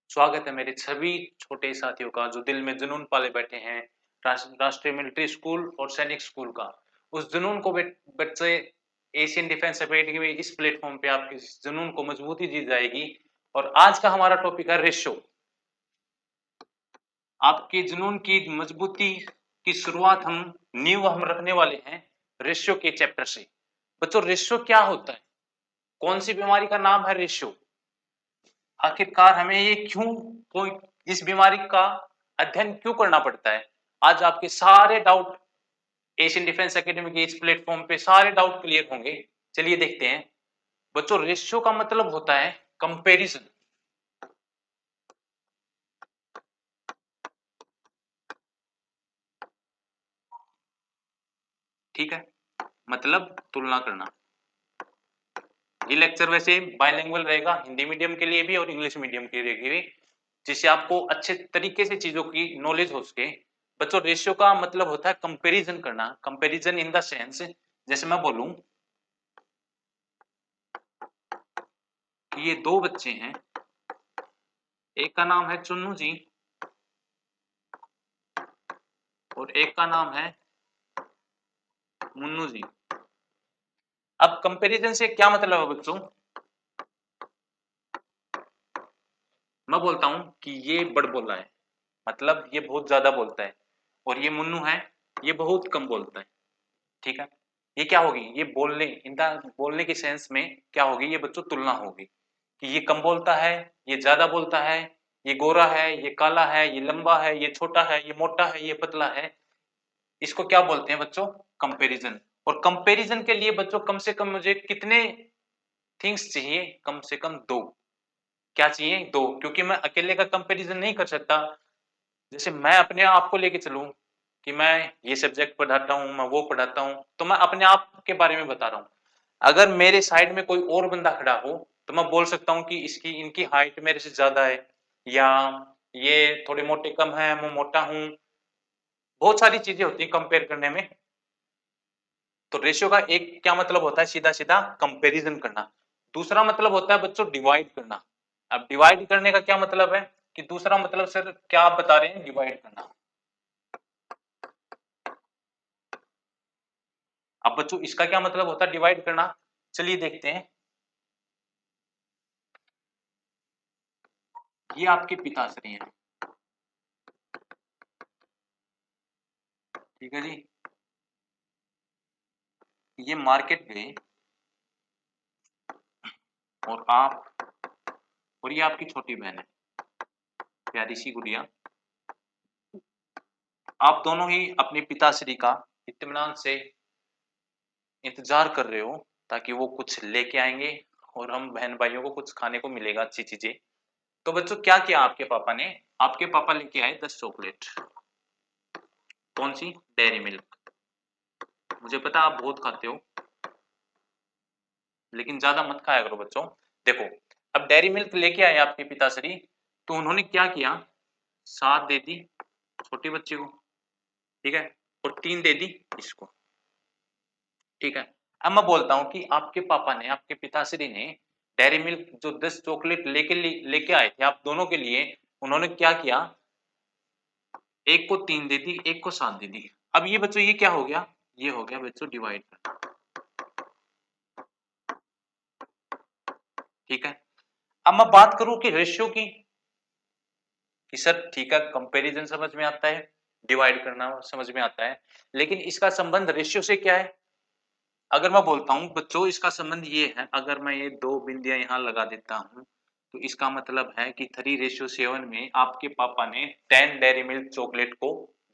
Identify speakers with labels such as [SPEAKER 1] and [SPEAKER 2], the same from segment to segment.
[SPEAKER 1] स्वागत है मेरे सभी छोटे साथियों का जो दिल में जुनून पाले बैठे हैं राष्ट्रीय मिलिट्री स्कूल और सैनिक स्कूल का। उस जुनून को बच्चे एशियन डिफेंस एकेडमी में इस प्लेटफॉर्म पे आपके इस जुनून को मजबूती दी जाएगी। और आज का हमारा टॉपिक है रेशो। आपके जुनून की मजबूती की शुरुआत नींव हम रखने वाले हैं रेशो के चैप्टर से। बच्चों रेशो क्या होता है? कौन सी बीमारी का नाम है रेशो? आखिरकार हमें ये क्यों कोई इस बीमारी का अध्ययन क्यों करना पड़ता है? आज आपके सारे डाउट एशियन डिफेंस एकेडमी के इस प्लेटफॉर्म पे सारे डाउट क्लियर होंगे। चलिए देखते हैं। बच्चों रेशियो का मतलब होता है कंपैरिजन। ठीक है, मतलब तुलना करना। ये लेक्चर वैसे बाइलिंगुअल रहेगा, हिंदी मीडियम के लिए भी और इंग्लिश मीडियम के लिए भी, जिससे आपको अच्छे तरीके से चीजों की नॉलेज हो सके। बच्चों रेशियो का मतलब होता है कंपैरिजन करना। कंपैरिजन इन द सेंस, जैसे मैं बोलूं कि ये दो बच्चे हैं, एक का नाम है चुन्नू जी और एक का नाम है मुन्नू जी। अब कंपैरिजन से क्या मतलब है बच्चों? मैं बोलता हूं कि ये बड़बोला है, मतलब ये बहुत ज्यादा बोलता है, और ये मुन्नू है, ये बहुत कम बोलता है। ठीक है, ये क्या होगी? ये बोलने इनका बोलने के सेंस में क्या होगी? ये बच्चों तुलना होगी कि ये कम बोलता है, ये ज्यादा बोलता है, ये गोरा है, ये काला है, ये लंबा है, ये छोटा है, ये मोटा है, ये पतला है। इसको क्या बोलते हैं बच्चों? कंपैरिजन। और कंपैरिजन के लिए बच्चों कम से कम मुझे कितने थिंग्स चाहिए? कम से कम दो। क्या चाहिए? दो, क्योंकि मैं अकेले का कंपैरिजन नहीं कर सकता। जैसे मैं अपने आप को लेके चलूं कि मैं ये सब्जेक्ट पढ़ाता हूं, मैं वो पढ़ाता हूं, तो मैं अपने आप के बारे में बता रहा हूं। अगर मेरे साइड में कोई और बंदा खड़ा हो तो मैं बोल सकता हूं कि इसकी इनकी हाइट मेरे से ज्यादा है, या ये थोड़े मोटे कम है, मैं मोटा हूं। बहुत सारी चीजें होती है कंपेयर करने में। तो रेशियो का एक क्या मतलब होता है? सीधा सीधा कंपैरिजन करना। दूसरा मतलब होता है बच्चों डिवाइड करना। अब डिवाइड करने का क्या मतलब है? कि दूसरा मतलब सर क्या आप बता रहे हैं? डिवाइड करना। अब बच्चों इसका क्या मतलब होता है डिवाइड करना? चलिए देखते हैं। ये आपके पिताश्री हैं, ठीक है जी। ये मार्केट गए और और ये आपकी छोटी बहन है, प्यारी सी गुड़िया। आप दोनों ही अपने पिताश्री का इत्मीनान से इंतजार कर रहे हो ताकि वो कुछ लेके आएंगे और हम बहन भाइयों को कुछ खाने को मिलेगा, अच्छी चीजें। तो बच्चों क्या किया आपके पापा ने? आपके पापा लेके आए 10 चॉकलेट। कौन सी? Dairy milk. मुझे पता आप बहुत खाते हो, लेकिन ज्यादा मत खाया करो बच्चों। देखो, अब डेयरी मिल्क लेके आए आपके पिताश्री, तो उन्होंने क्या किया? 7 दे दी छोटी बच्ची को, ठीक है, और 3 दे दी इसको, ठीक है। अब मैं बोलता हूं कि आपके पापा ने, आपके पिताश्री ने डेयरी मिल्क जो 10 चॉकलेट लेके आए थे आप दोनों के लिए, उन्होंने क्या किया? एक को 3 दे दी, एक को 7 दे दी। अब ये बच्चों ये क्या हो गया? ये हो गया बच्चों डिवाइड करना, ठीक है। अब मैं बात करूं कि रेशियो की, कि सर ठीक है कंपैरिजन समझ में आता है, डिवाइड करना समझ में आता है, लेकिन इसका संबंध रेशियो से क्या है? अगर मैं बोलता हूं बच्चों इसका संबंध ये है, अगर मैं ये दो बिंदियां यहां लगा देता हूं तो इसका मतलब है कि 3:7 में आपके पापा ने 10 डेयरी मिल्क चॉकलेट को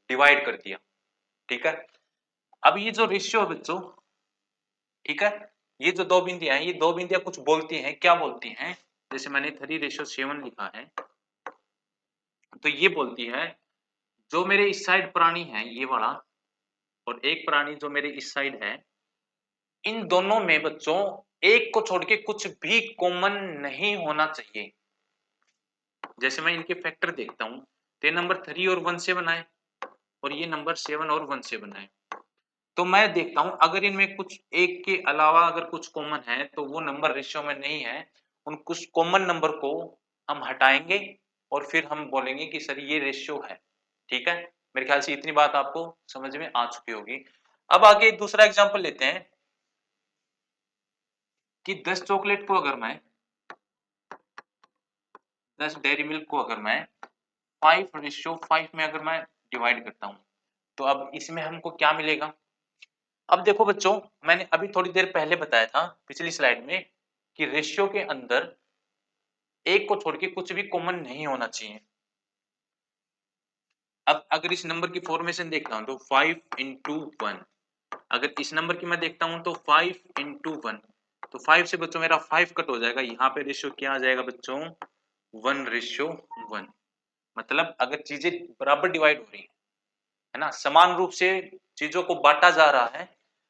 [SPEAKER 1] डिवाइड कर दिया, ठीक है। अब ये जो रेशियो है बच्चों, ठीक है, ये जो दो बिंदियां हैं, ये दो बिंदियां कुछ बोलती हैं। क्या बोलती हैं? जैसे मैंने 3:7 लिखा है, तो ये बोलती है जो मेरे इस साइड प्राणी है ये वाला, और एक प्राणी जो मेरे इस साइड है, इन दोनों में बच्चों एक को छोड़ के कुछ भी कॉमन नहीं होना चाहिए। जैसे मैं इनके फैक्टर देखता हूं तो ये नंबर 3 और 1 से बना है, और ये नंबर 7 और 1 से बना है। तो मैं देखता हूं अगर इनमें कुछ एक के अलावा अगर कुछ कॉमन है तो वो नंबर रेशियो में नहीं है। उन कुछ कॉमन नंबर को हम हटाएंगे और फिर हम बोलेंगे कि सर ये रेशियो है। ठीक है, मेरे ख्याल से इतनी बात आपको समझ में आ चुकी होगी। अब आगे दूसरा एग्जांपल लेते हैं कि 10 चॉकलेट को अगर मैं 10 डेयरी मिल्क को अगर मैं 5:5 में अगर मैं डिवाइड करता हूं तो अब इसमें हमको क्या मिलेगा। अब देखो बच्चों, मैंने अभी थोड़ी देर पहले बताया था पिछली स्लाइड में कि रेशियो के अंदर एक को छोड़ के कुछ भी कॉमन नहीं होना चाहिए। अब अगर इस नंबर की फॉर्मेशन देखता हूं तो 5 × 1, अगर इस नंबर की मैं देखता हूं तो 5 × 1, तो 5 से बच्चों मेरा 5 कट हो जाएगा, यहाँ पे रेशियो क्या आ जाएगा बच्चों 1:1। मतलब अगर चीजें बराबर डिवाइड हो रही है ना, समान रूप से चीजों को बांटा जा रहा है,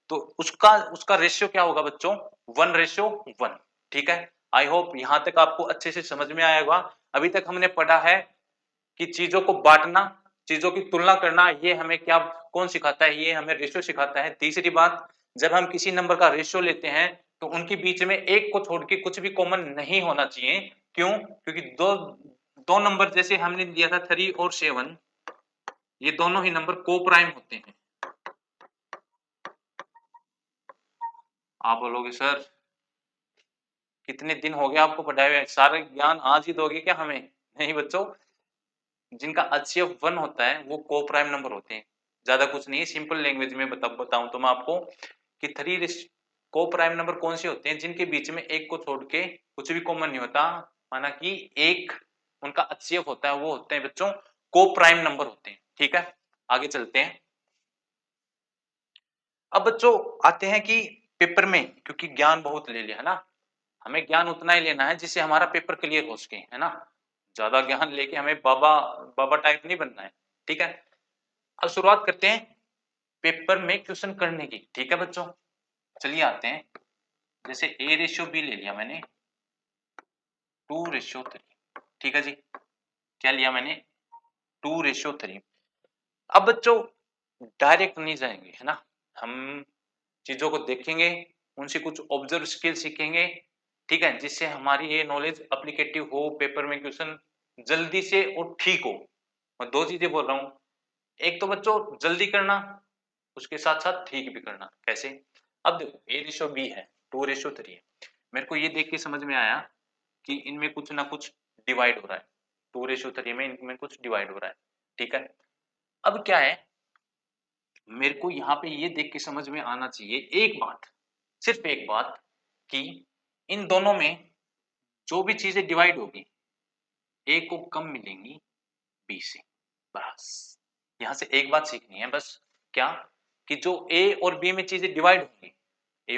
[SPEAKER 1] तो उसका रेशियो क्या होगा बच्चों 1:1। ठीक है, आई होप यहां तक आपको अच्छे से समझ में आया होगा। अभी तक हमने पढ़ा है कि चीजों को बांटना, चीजों की तुलना करना, ये हमें क्या कौन सिखाता है, ये हमें रेशियो सिखाता है। तीसरी बात, जब हम किसी नंबर का रेशियो लेते हैं तो उनके बीच में एक को छोड़ के कुछ भी कॉमन नहीं होना चाहिए। क्यों? क्योंकि दो दो नंबर जैसे हमने दिया था 3 और 7, ये दोनों ही नंबर को प्राइम होते हैं। आप बोलोगे सर कितने दिन हो गए आपको पढ़ाए हुए, सारे ज्ञान आज ही दोगे क्या हमें? नहीं बच्चों, जिनका HCF 1 होता है वो को प्राइम नंबर होते हैं, ज्यादा कुछ नहीं है। सिंपल लैंग्वेज में बताऊं तो मैं आपको कि 3 को प्राइम नंबर कौन से होते हैं जिनके बीच में एक को छोड़ के कुछ भी कॉमन नहीं होता, माना कि एक उनका HCF होता है, वो होते हैं बच्चों को प्राइम नंबर होते हैं। ठीक है, आगे चलते हैं। अब बच्चों आते हैं कि पेपर में, क्योंकि ज्ञान बहुत ले लिया है ना, हमें ज्ञान उतना ही लेना है जिससे हमारा पेपर क्लियर हो सके, है ना, ज्यादा ज्ञान लेके हमें बाबा बाबा टाइप नहीं बनना है। ठीक है, अब शुरुआत करते हैं पेपर में क्वेश्चन करने की। ठीक है बच्चों, चलिए आते हैं। जैसे A:B ले लिया मैंने 2:3। ठीक है जी, क्या लिया मैंने 2:3। अब बच्चों डायरेक्ट नहीं जाएंगे, है ना, हम चीजों को देखेंगे, उनसे कुछ ऑब्जर्व स्किल सीखेंगे। ठीक है, जिससे हमारी ये नॉलेज एप्लीकेटिव हो, पेपर में क्वेश्चन जल्दी से और ठीक हो। मैं दो चीजें बोल रहा हूं, एक तो बच्चों जल्दी करना, उसके साथ साथ ठीक भी करना। कैसे? अब देखो A:B है, 2:3 है, मेरे को ये देख के समझ में आया कि इनमें कुछ ना कुछ डिवाइड हो रहा है, 2:3 में इनमें कुछ डिवाइड हो रहा है। ठीक है, अब क्या है, मेरे को यहाँ पे ये देख के समझ में आना चाहिए एक बात, सिर्फ एक बात, कि इन दोनों में जो भी चीजें डिवाइड होगी ए को कम मिलेंगी बी से। बस यहां से एक बात सीखनी है, बस क्या, कि जो ए और बी में चीजें डिवाइड होंगी, ए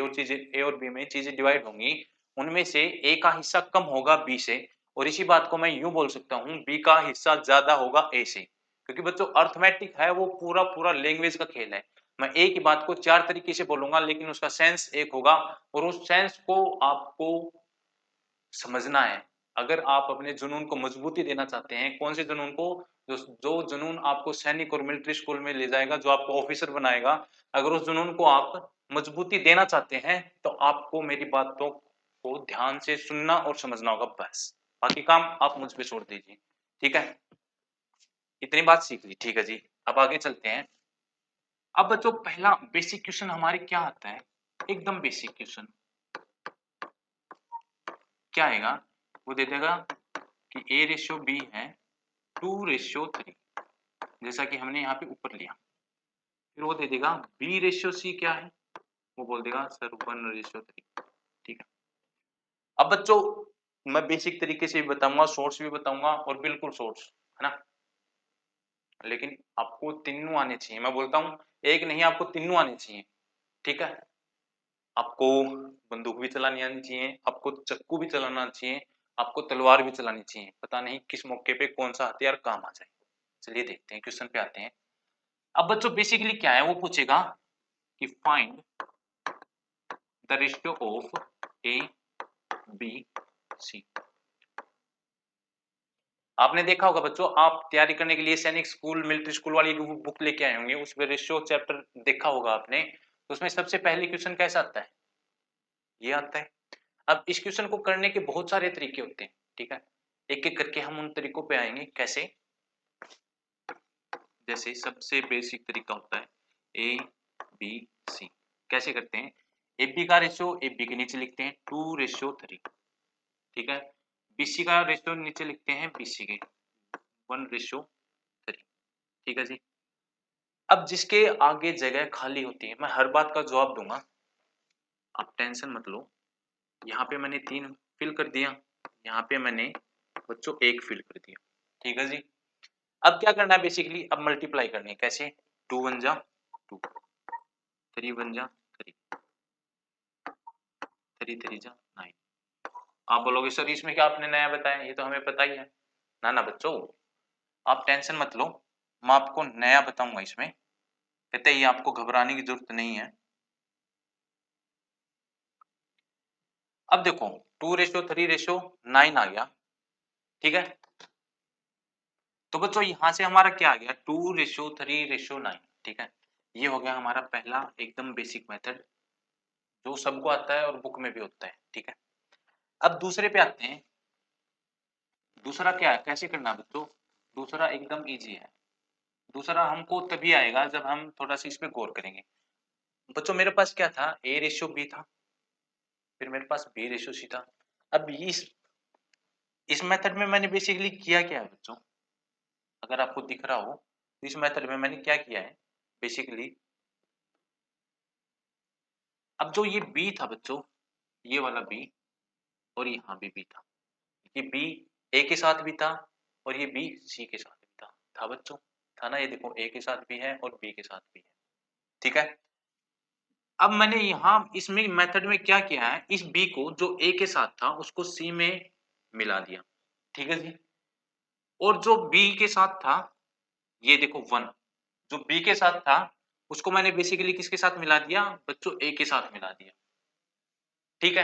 [SPEAKER 1] और बी में चीजें डिवाइड होंगी, उनमें से ए का हिस्सा कम होगा बी से, और इसी बात को मैं यूं बोल सकता हूं बी का हिस्सा ज्यादा होगा ए से। क्योंकि बच्चों अर्थमेटिक है, वो पूरा पूरा लैंग्वेज का खेल है। मैं एक ही बात को चार तरीके से बोलूंगा लेकिन उसका सेंस एक होगा, और उस सेंस को आपको समझना है। अगर आप अपने जुनून को मजबूती देना चाहते हैं, कौन से जुनून को, जो जुनून आपको सैनिक और मिलिट्री स्कूल में ले जाएगा, जो आपको ऑफिसर बनाएगा, अगर उस जुनून को आप मजबूती देना चाहते हैं तो आपको मेरी बातों को ध्यान से सुनना और समझना होगा, बस बाकी काम आप मुझ पे छोड़ दीजिए। ठीक है, इतनी बात सीख ली। ठीक है जी, अब आगे चलते हैं। अब बच्चों पहला बेसिक क्वेश्चन हमारे क्या आता है, एकदम बेसिक क्वेश्चन क्या आएगा, वो दे देगा कि A:B है 2:3, जैसा कि हमने यहाँ पे ऊपर लिया। फिर वो दे देगा B:C क्या है, वो बोल देगा सर 1:3। ठीक है, अब बच्चों मैं बेसिक तरीके से भी बताऊंगा, सोर्स भी बताऊंगा और बिल्कुल सोर्स, है ना, लेकिन आपको तीनों आने चाहिए। मैं बोलता हूँ एक नहीं, आपको तीनों आने चाहिए। ठीक है, आपको बंदूक भी चलानी आनी चाहिए, आपको चाकू भी चलाना चाहिए, आपको तलवार भी चलानी चाहिए, पता नहीं किस मौके पे कौन सा हथियार काम आ जाए। चलिए देखते हैं, क्वेश्चन पे आते हैं। अब बच्चों बेसिकली क्या है, वो पूछेगा कि find the ratio of A:B:C। आपने देखा होगा बच्चों, आप तैयारी करने के लिए सैनिक स्कूल मिलिट्री स्कूल वाली बुक लेके आए होंगे, उसमें रेशियो चैप्टर देखा होगा आपने, तो उसमें सबसे पहले क्वेश्चन कैसा आता है, ये आता है। अब इस क्वेश्चन को करने के बहुत सारे तरीके होते हैं। ठीक है, एक एक करके हम उन तरीकों पे आएंगे। कैसे? जैसे सबसे बेसिक तरीका होता है ए बी सी। कैसे करते हैं? ए बी का रेशियो ए बी के नीचे लिखते हैं 2:3, ठीक है। बी सी का रेशियो नीचे लिखते हैं बी सी के 1:3, ठीक है जी। अब जिसके आगे जगह खाली होती है, मैं हर बात का जवाब दूंगा, आप टेंशन मत लो। यहाँ पे मैंने 3 फिल कर दिया, यहाँ पे मैंने बच्चों 1 फिल कर दिया, ठीक है जी। अब क्या करना है बेसिकली? अब मल्टीप्लाई करनी है। कैसे? 2 1 जा 2, 3 1 जा 3, 3 3 जा 9। आप बोलोगे सर इसमें क्या आपने नया बताया, ये तो हमें पता ही है। ना ना बच्चों, आप टेंशन मत लो, मैं आपको नया बताऊंगा इसमें। कहते ही आपको घबराने की जरूरत नहीं है। अब देखो 2:3:9 आ गया, ठीक है। तो बच्चों यहां से हमारा क्या आ गया? 2:3:9, ठीक है। ये हो गया हमारा पहला एकदम बेसिक मेथड, जो सबको आता है और बुक में भी होता है, ठीक है। अब दूसरे पे आते हैं। दूसरा क्या है, कैसे करना है बच्चों? दूसरा एकदम इजी है। दूसरा हमको तभी आएगा जब हम थोड़ा सा इस पे गौर करेंगे। बच्चों मेरे पास क्या था? A:B था, फिर मेरे पास B:C था। अब इस मेथड में मैंने बेसिकली किया क्या है बच्चों? अगर आपको दिख रहा हो, इस मेथड में मैंने क्या किया है बेसिकली, अब जो ये B था बच्चों, ये वाला B और यहाँ भी B था, ये B A के साथ भी था और ये B C के साथ भी था बच्चों, था ना? ये देखो A के साथ भी है और B के साथ भी है, ठीक है। अब मैंने यहाँ इसमें मेथड में क्या किया है, इस B को जो A के साथ था उसको C में मिला दिया, ठीक है जी। और जो B के साथ था, ये देखो 1, जो B के साथ था उसको मैंने बेसिकली किसके साथ मिला दिया बच्चों? A के साथ मिला दिया, ठीक है।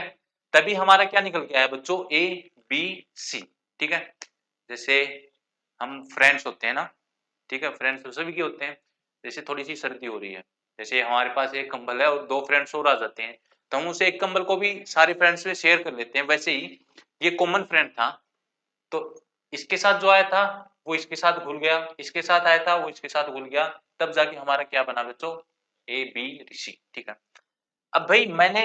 [SPEAKER 1] तभी हमारा क्या निकल के आया बच्चों? A B C, ठीक है। जैसे हम फ्रेंड्स होते हैं ना, ठीक है, फ्रेंड्स तो सभी के होते हैं। जैसे थोड़ी सी सर्दी हो रही है, जैसे हमारे पास एक कंबल है और 2 फ्रेंड्स और आ जाते हैं, तो हम उसे एक कंबल को भी सारे फ्रेंड्स में शेयर कर लेते हैं। वैसे ही ये कॉमन फ्रेंड था, तो इसके साथ जो आया था वो इसके साथ घुल गया, इसके साथ आया था वो इसके साथ घुल गया, तब जाके हमारा क्या बना बच्चों? ए बी सी, ठीक है। अब भाई मैंने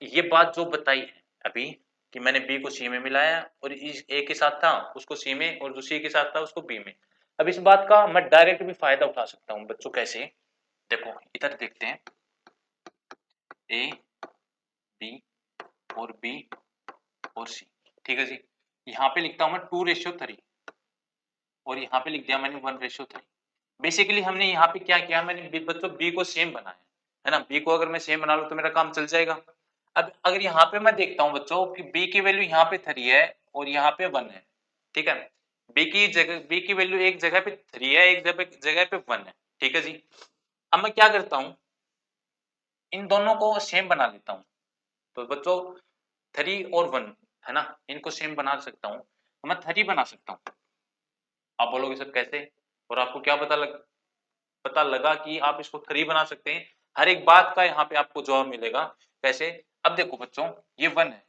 [SPEAKER 1] ये बात जो बताई है अभी कि मैंने बी को सी में मिलाया और इस ए के साथ था उसको सी में और जो सी के साथ था उसको बी में, अब इस बात का मैं डायरेक्ट भी फायदा उठा सकता हूँ बच्चों। कैसे? देखो इधर देखते हैं, ए बी और बी और सी, ठीक है जी। यहाँ पे लिखता हूँ मैं 2:3 और यहाँ पे लिख दिया मैंने 1:3। बेसिकली हमने यहाँ पे क्या किया, मैंने बच्चों बी को सेम बनाया है ना। बी को अगर मैं सेम बना लूं तो मेरा काम चल जाएगा। अब अगर यहाँ पे मैं देखता हूँ बच्चों कि बी की वैल्यू यहाँ पे 3 है और यहाँ पे 1 है, ठीक है। बी की वैल्यू एक जगह पे 3 है, एक जगह पे 1 है, ठीक है जी। अब मैं क्या करता हूँ, इन दोनों को सेम बना लेता हूँ। तो बच्चों 3 और 1 है ना, इनको सेम बना सकता हूँ, तो मैं 3 बना सकता हूँ। आप बोलोगे सर कैसे? और आपको क्या पता लगा कि आप इसको 3 बना सकते हैं? हर एक बात का यहाँ पे आपको जवाब मिलेगा। कैसे? अब देखो बच्चों ये 1 है,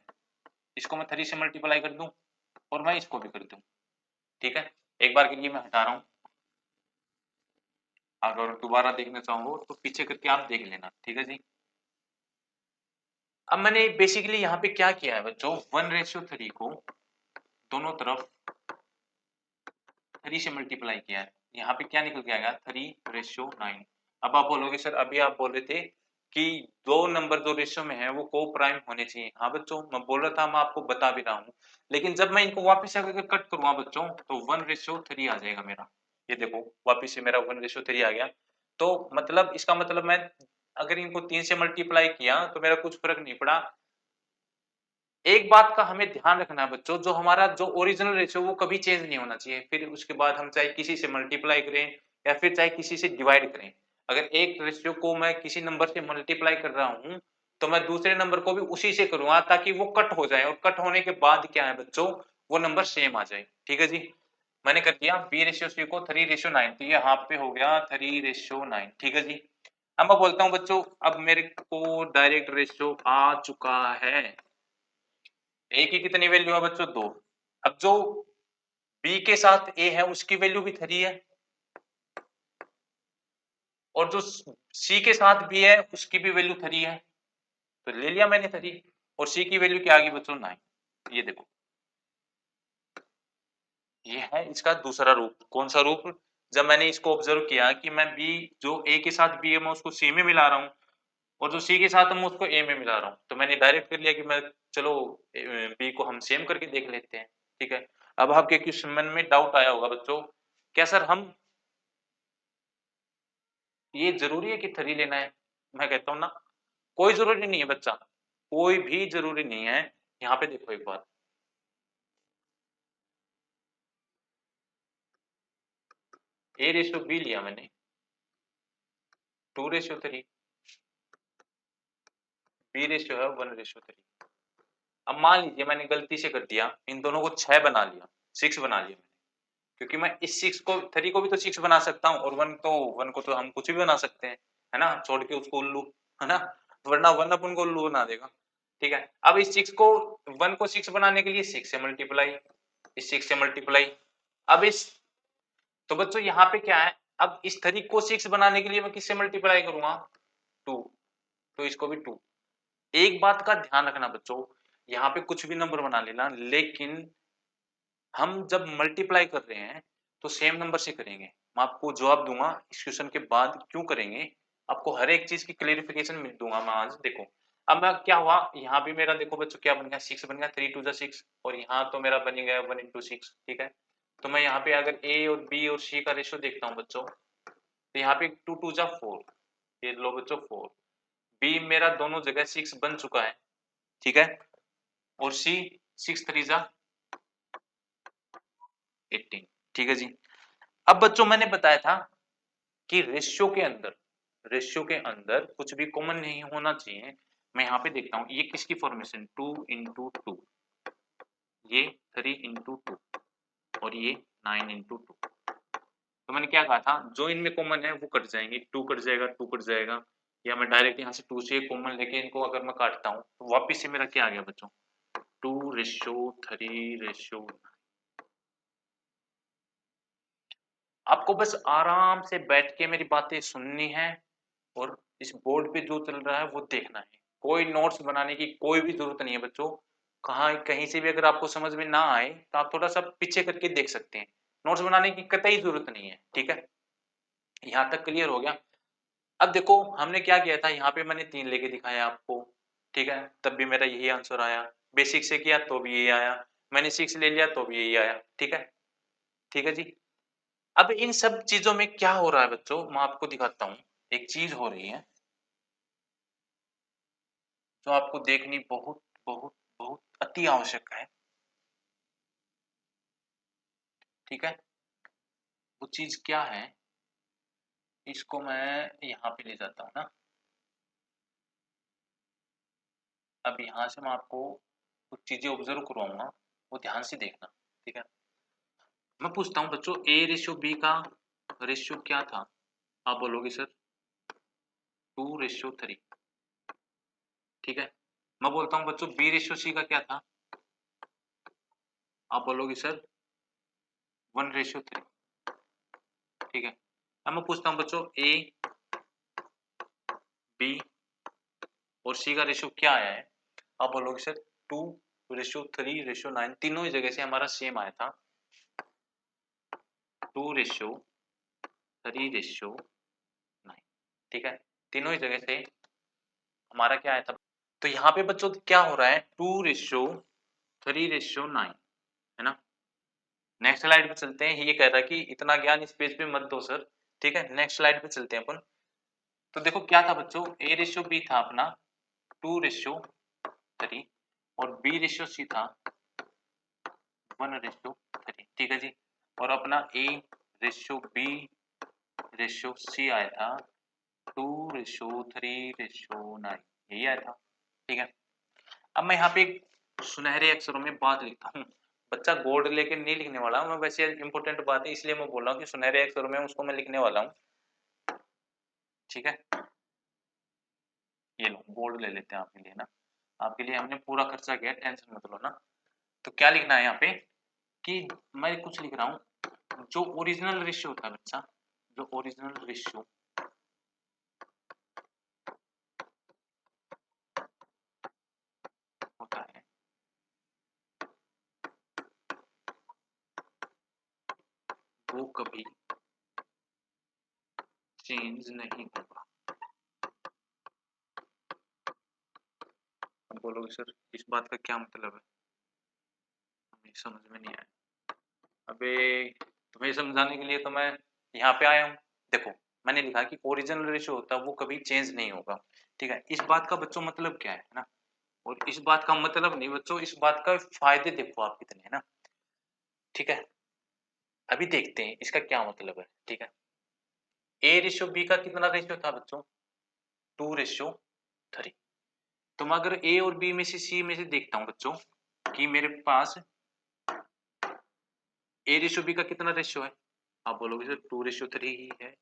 [SPEAKER 1] इसको मैं 3 से मल्टीप्लाई कर दूं और मैं इसको भी कर दूं, ठीक है। एक बार के लिए मैं हटा रहा हूं, अगर दोबारा देखना चाहो तो पीछे करके आप देख लेना, ठीक है जी। अब मैंने बेसिकली यहाँ पे क्या किया है बच्चों, 1:3 को दोनों तरफ 3 से मल्टीप्लाई किया है। यहाँ पे क्या निकल के आएगा? 3:9। अब आप बोलोगे सर अभी आप बोल रहे थे कि 2 नंबर जो रेशियो में है वो को प्राइम होने चाहिए। हाँ बच्चों मैं बोल रहा था, मैं आपको बता भी रहा हूँ, लेकिन जब मैं इनको वापस अगर कट करूंगा बच्चों तो 1:3 आ जाएगा मेरा। ये देखो वापिस से मेरा 1:3 आ गया। तो मतलब इसका मतलब मैं अगर इनको 3 से मल्टीप्लाई किया तो मेरा कुछ फर्क नहीं पड़ा। एक बात का हमें ध्यान रखना है बच्चों, जो हमारा जो ओरिजिनल रेशियो वो कभी चेंज नहीं होना चाहिए। फिर उसके बाद हम चाहे किसी से मल्टीप्लाई करें या फिर चाहे किसी से डिवाइड करें, अगर एक रेशियो को मैं किसी नंबर से मल्टीप्लाई कर रहा हूं तो मैं दूसरे नंबर को भी उसी से करूंगा ताकि वो कट हो जाए, और कट होने के बाद क्या है बच्चों, वो नंबर सेम आ जाए, ठीक है जी। मैंने कर दिया B:C को 3:9, तो ये यहाँ पे हो गया 3:9, ठीक है जी। अब मैं बोलता हूँ बच्चों, अब मेरे को डायरेक्ट रेशियो आ चुका है। ए की कितनी वैल्यू है बच्चों? 2। अब जो बी के साथ ए है उसकी वैल्यू भी 3 है, और जो सी के साथ बी है उसकी भी वैल्यू 3 है, तो ले लिया मैंने 3, और सी की वैल्यू क्या आ गई बच्चों 9। ये देखो, ये है इसका दूसरा रूप। कौन सा रूप? जब मैंने इसको ऑब्जर्व किया कि मैं बी जो ए के साथ बी है मैं उसको सी में मिला रहा हूँ, और जो सी के साथ है मैं उसको ए में मिला रहा हूँ, तो मैंने डायरेक्ट कर लिया कि मैं चलो बी को हम सेम करके देख लेते हैं। ठीक है, अब आपके क्वेश्चन में डाउट आया होगा बच्चों, क्या सर हम ये जरूरी है कि 3 लेना है? मैं कहता हूँ ना, कोई जरूरी नहीं है बच्चा, कोई भी जरूरी नहीं है। यहाँ पे देखो एक बार, ए रेशियो बी लिया मैंने 2:3, बी रेशियो है 1:3। अब मान लीजिए मैंने गलती से कर दिया, इन दोनों को 6 बना लिया, 6 बना लिया मैंने, क्योंकि मैं इस 6 को 3 को भी तो 6 बना सकता हूँ, और 1 को तो हम कुछ भी बना सकते हैं, है ना, छोड़ के उसको उल्लू, है ना, वरना 1 अपन को उल्लू बना देगा। ठीक है, अब इस 6 को 1 को 6 बनाने के लिए 6 से मल्टीप्लाई, इस 6 से मल्टीप्लाई, अब इस, तो बच्चों यहाँ पे क्या है, अब इस 3 को 6 बनाने के लिए मैं किससे मल्टीप्लाई करूंगा? 2, तो इसको भी 2। एक बात का ध्यान रखना बच्चों, यहाँ पे कुछ भी नंबर बना लेना, लेकिन हम जब मल्टीप्लाई कर रहे हैं तो सेम नंबर से करेंगे। मैं आपको जवाब दूंगा इस क्वेश्चन के बाद क्यों करेंगे, आपको हर एक चीज की क्लेरिफिकेशन मिल दूंगा मैं आज। देखो, अब मैं क्या हुआ, यहाँ भी मेरा देखो बच्चों क्या बन गया, 6 बन गया, 3 2 6, और यहाँ तो मेरा बन गया 1 into 6। ठीक है, तो मैं यहाँ पे अगर ए और बी और सी का रेशियो देखता हूँ बच्चों, तो यहाँ पे 2 2 4, ये लो बच्चों 4, बी मेरा दोनों जगह 6 बन चुका है। ठीक है, और सी 6 3 18। ठीक है जी, अब बच्चों मैंने बताया था कि रेशियो के अंदर कुछ भी कॉमन नहीं होना चाहिए। मैं यहाँ पे देखता हूँ, ये किसकी फॉर्मेशन, 2 into 2, ये 3 into 2, और ये 9 into 2। तो मैंने क्या कहा था, जो इनमें कॉमन है वो कट जाएंगे, 2 कट जाएगा, 2 कट जाएगा, या मैं डायरेक्ट यहाँ से 2 से कॉमन लेके इनको अगर मैं काटता हूँ तो वापिस से मेरा क्या आ गया बच्चों, 2:3:। आपको बस आराम से बैठ के मेरी बातें सुननी है, और इस बोर्ड पे जो चल रहा है वो देखना है। कोई नोट्स बनाने की कोई भी जरूरत नहीं है बच्चों। कहाँ कहीं से भी अगर आपको समझ में ना आए तो आप थोड़ा सा पीछे करके देख सकते हैं, नोट्स बनाने की कतई जरूरत नहीं है। ठीक है, यहाँ तक क्लियर हो गया। अब देखो हमने क्या किया था, यहाँ पे मैंने 3 लेके दिखाया आपको। ठीक है, तब भी मेरा यही आंसर आया, बेसिक से किया तो भी यही आया, मैंने 6 ले लिया तो भी यही आया। ठीक है, ठीक है जी। अब इन सब चीजों में क्या हो रहा है बच्चों, मैं आपको दिखाता हूँ। एक चीज हो रही है जो आपको देखनी बहुत बहुत बहुत अति आवश्यक है। ठीक है, वो चीज क्या है, इसको मैं यहाँ पे ले जाता हूँ ना। अब यहाँ से मैं आपको कुछ चीजें ऑब्जर्व करवाऊंगा, वो ध्यान से देखना। ठीक है, मैं पूछता हूँ बच्चों, ए रेशियो बी का रेशियो क्या था? आप बोलोगे सर 2:3। ठीक है, मैं बोलता हूँ बच्चों बी रेशियो सी का क्या था? आप बोलोगे सर 1:3। ठीक है, अब मैं पूछता हूँ बच्चों ए बी और सी का रेशियो क्या आया है? आप बोलोगे सर 2:3:9, तीनों ही जगह से हमारा सेम आया था, 2:3:9। ठीक है, तीनों ही जगह से हमारा क्या आया था? तो यहाँ पे बच्चों क्या हो रहा है, 2:3:9, है ना। नेक्स्ट स्लाइड पे चलते हैं। ये कह रहा है कि इतना ज्ञान इस पेज पे मत दो सर। ठीक है, नेक्स्ट स्लाइड पे चलते हैं अपन। तो देखो क्या था बच्चों, ए रेशियो बी था अपना 2:3, और बी रेशियो सी था 1:3। ठीक है जी, और अपना A ratio B ratio C आया था 2:3:9, यही आया था। ठीक है, अब मैं यहाँ पे एक सुनहरे अक्षरों में बात लिखता हूँ। बच्चा बोर्ड लेके नहीं लिखने वाला हूँ मैं, वैसे इंपॉर्टेंट बात है इसलिए मैं बोल रहा हूँ कि सुनहरे अक्षरों में उसको मैं लिखने वाला हूँ। ठीक है, ये लो बोर्ड ले लेते हैं आपके लिए ना, आपके लिए हमने पूरा खर्चा किया, टेंशन मत लो ना। तो क्या लिखना है यहाँ पे, कि मैं कुछ लिख रहा हूँ, जो ओरिजिनल रेशियो होता है बच्चा, जो ओरिजिनल रेशियो होता है वो कभी चेंज नहीं होगा। अब बोलोगे सर इस बात का क्या मतलब है, हमें समझ में नहीं आया। अबे तुम्हें समझाने के लिए तो मैं यहाँ पे आया हूँ। देखो मैंने लिखा कि ओरिजिनल रेशियो होता है वो कभी चेंज नहीं होगा, ठीक है। इस बात का बच्चों मतलब क्या है ना, और इस बात का मतलब नहीं बच्चों, इस बात का फायदे देखो आप कितने हैं ना, ठीक है। अभी देखते हैं इसका क्या मतलब है, ठीक है। ए रेशियो बी का कितना रेशियो था बच्चों, 2:3। तो मैं अगर ए और बी में से सी में से देखता हूँ बच्चों कि मेरे पास ए रेशियो बी का कितना रेशियो है, आप बोलोगे सर 2:3 ही है,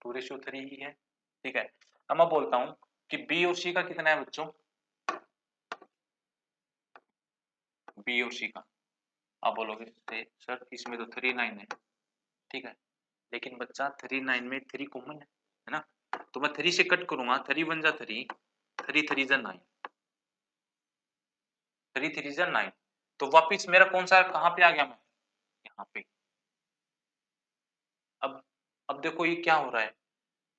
[SPEAKER 1] 2:3 ही है, ठीक है। अब मैं बोलता हूँ कि बी और सी का कितना है बच्चों, बी और सी का, आप बोलोगे सर इसमें तो 3:9 है, ठीक है। लेकिन बच्चा 3:9 में 3 कॉमन है ना, तो मैं 3 से कट करूंगा, 3 1 जा 3, 3 3 जा 9, 3 3 जा 9, तो वापिस मेरा कौन सा कहाँ पे आ गया, मैं यहाँ पे। अब देखो ये क्या हो रहा है,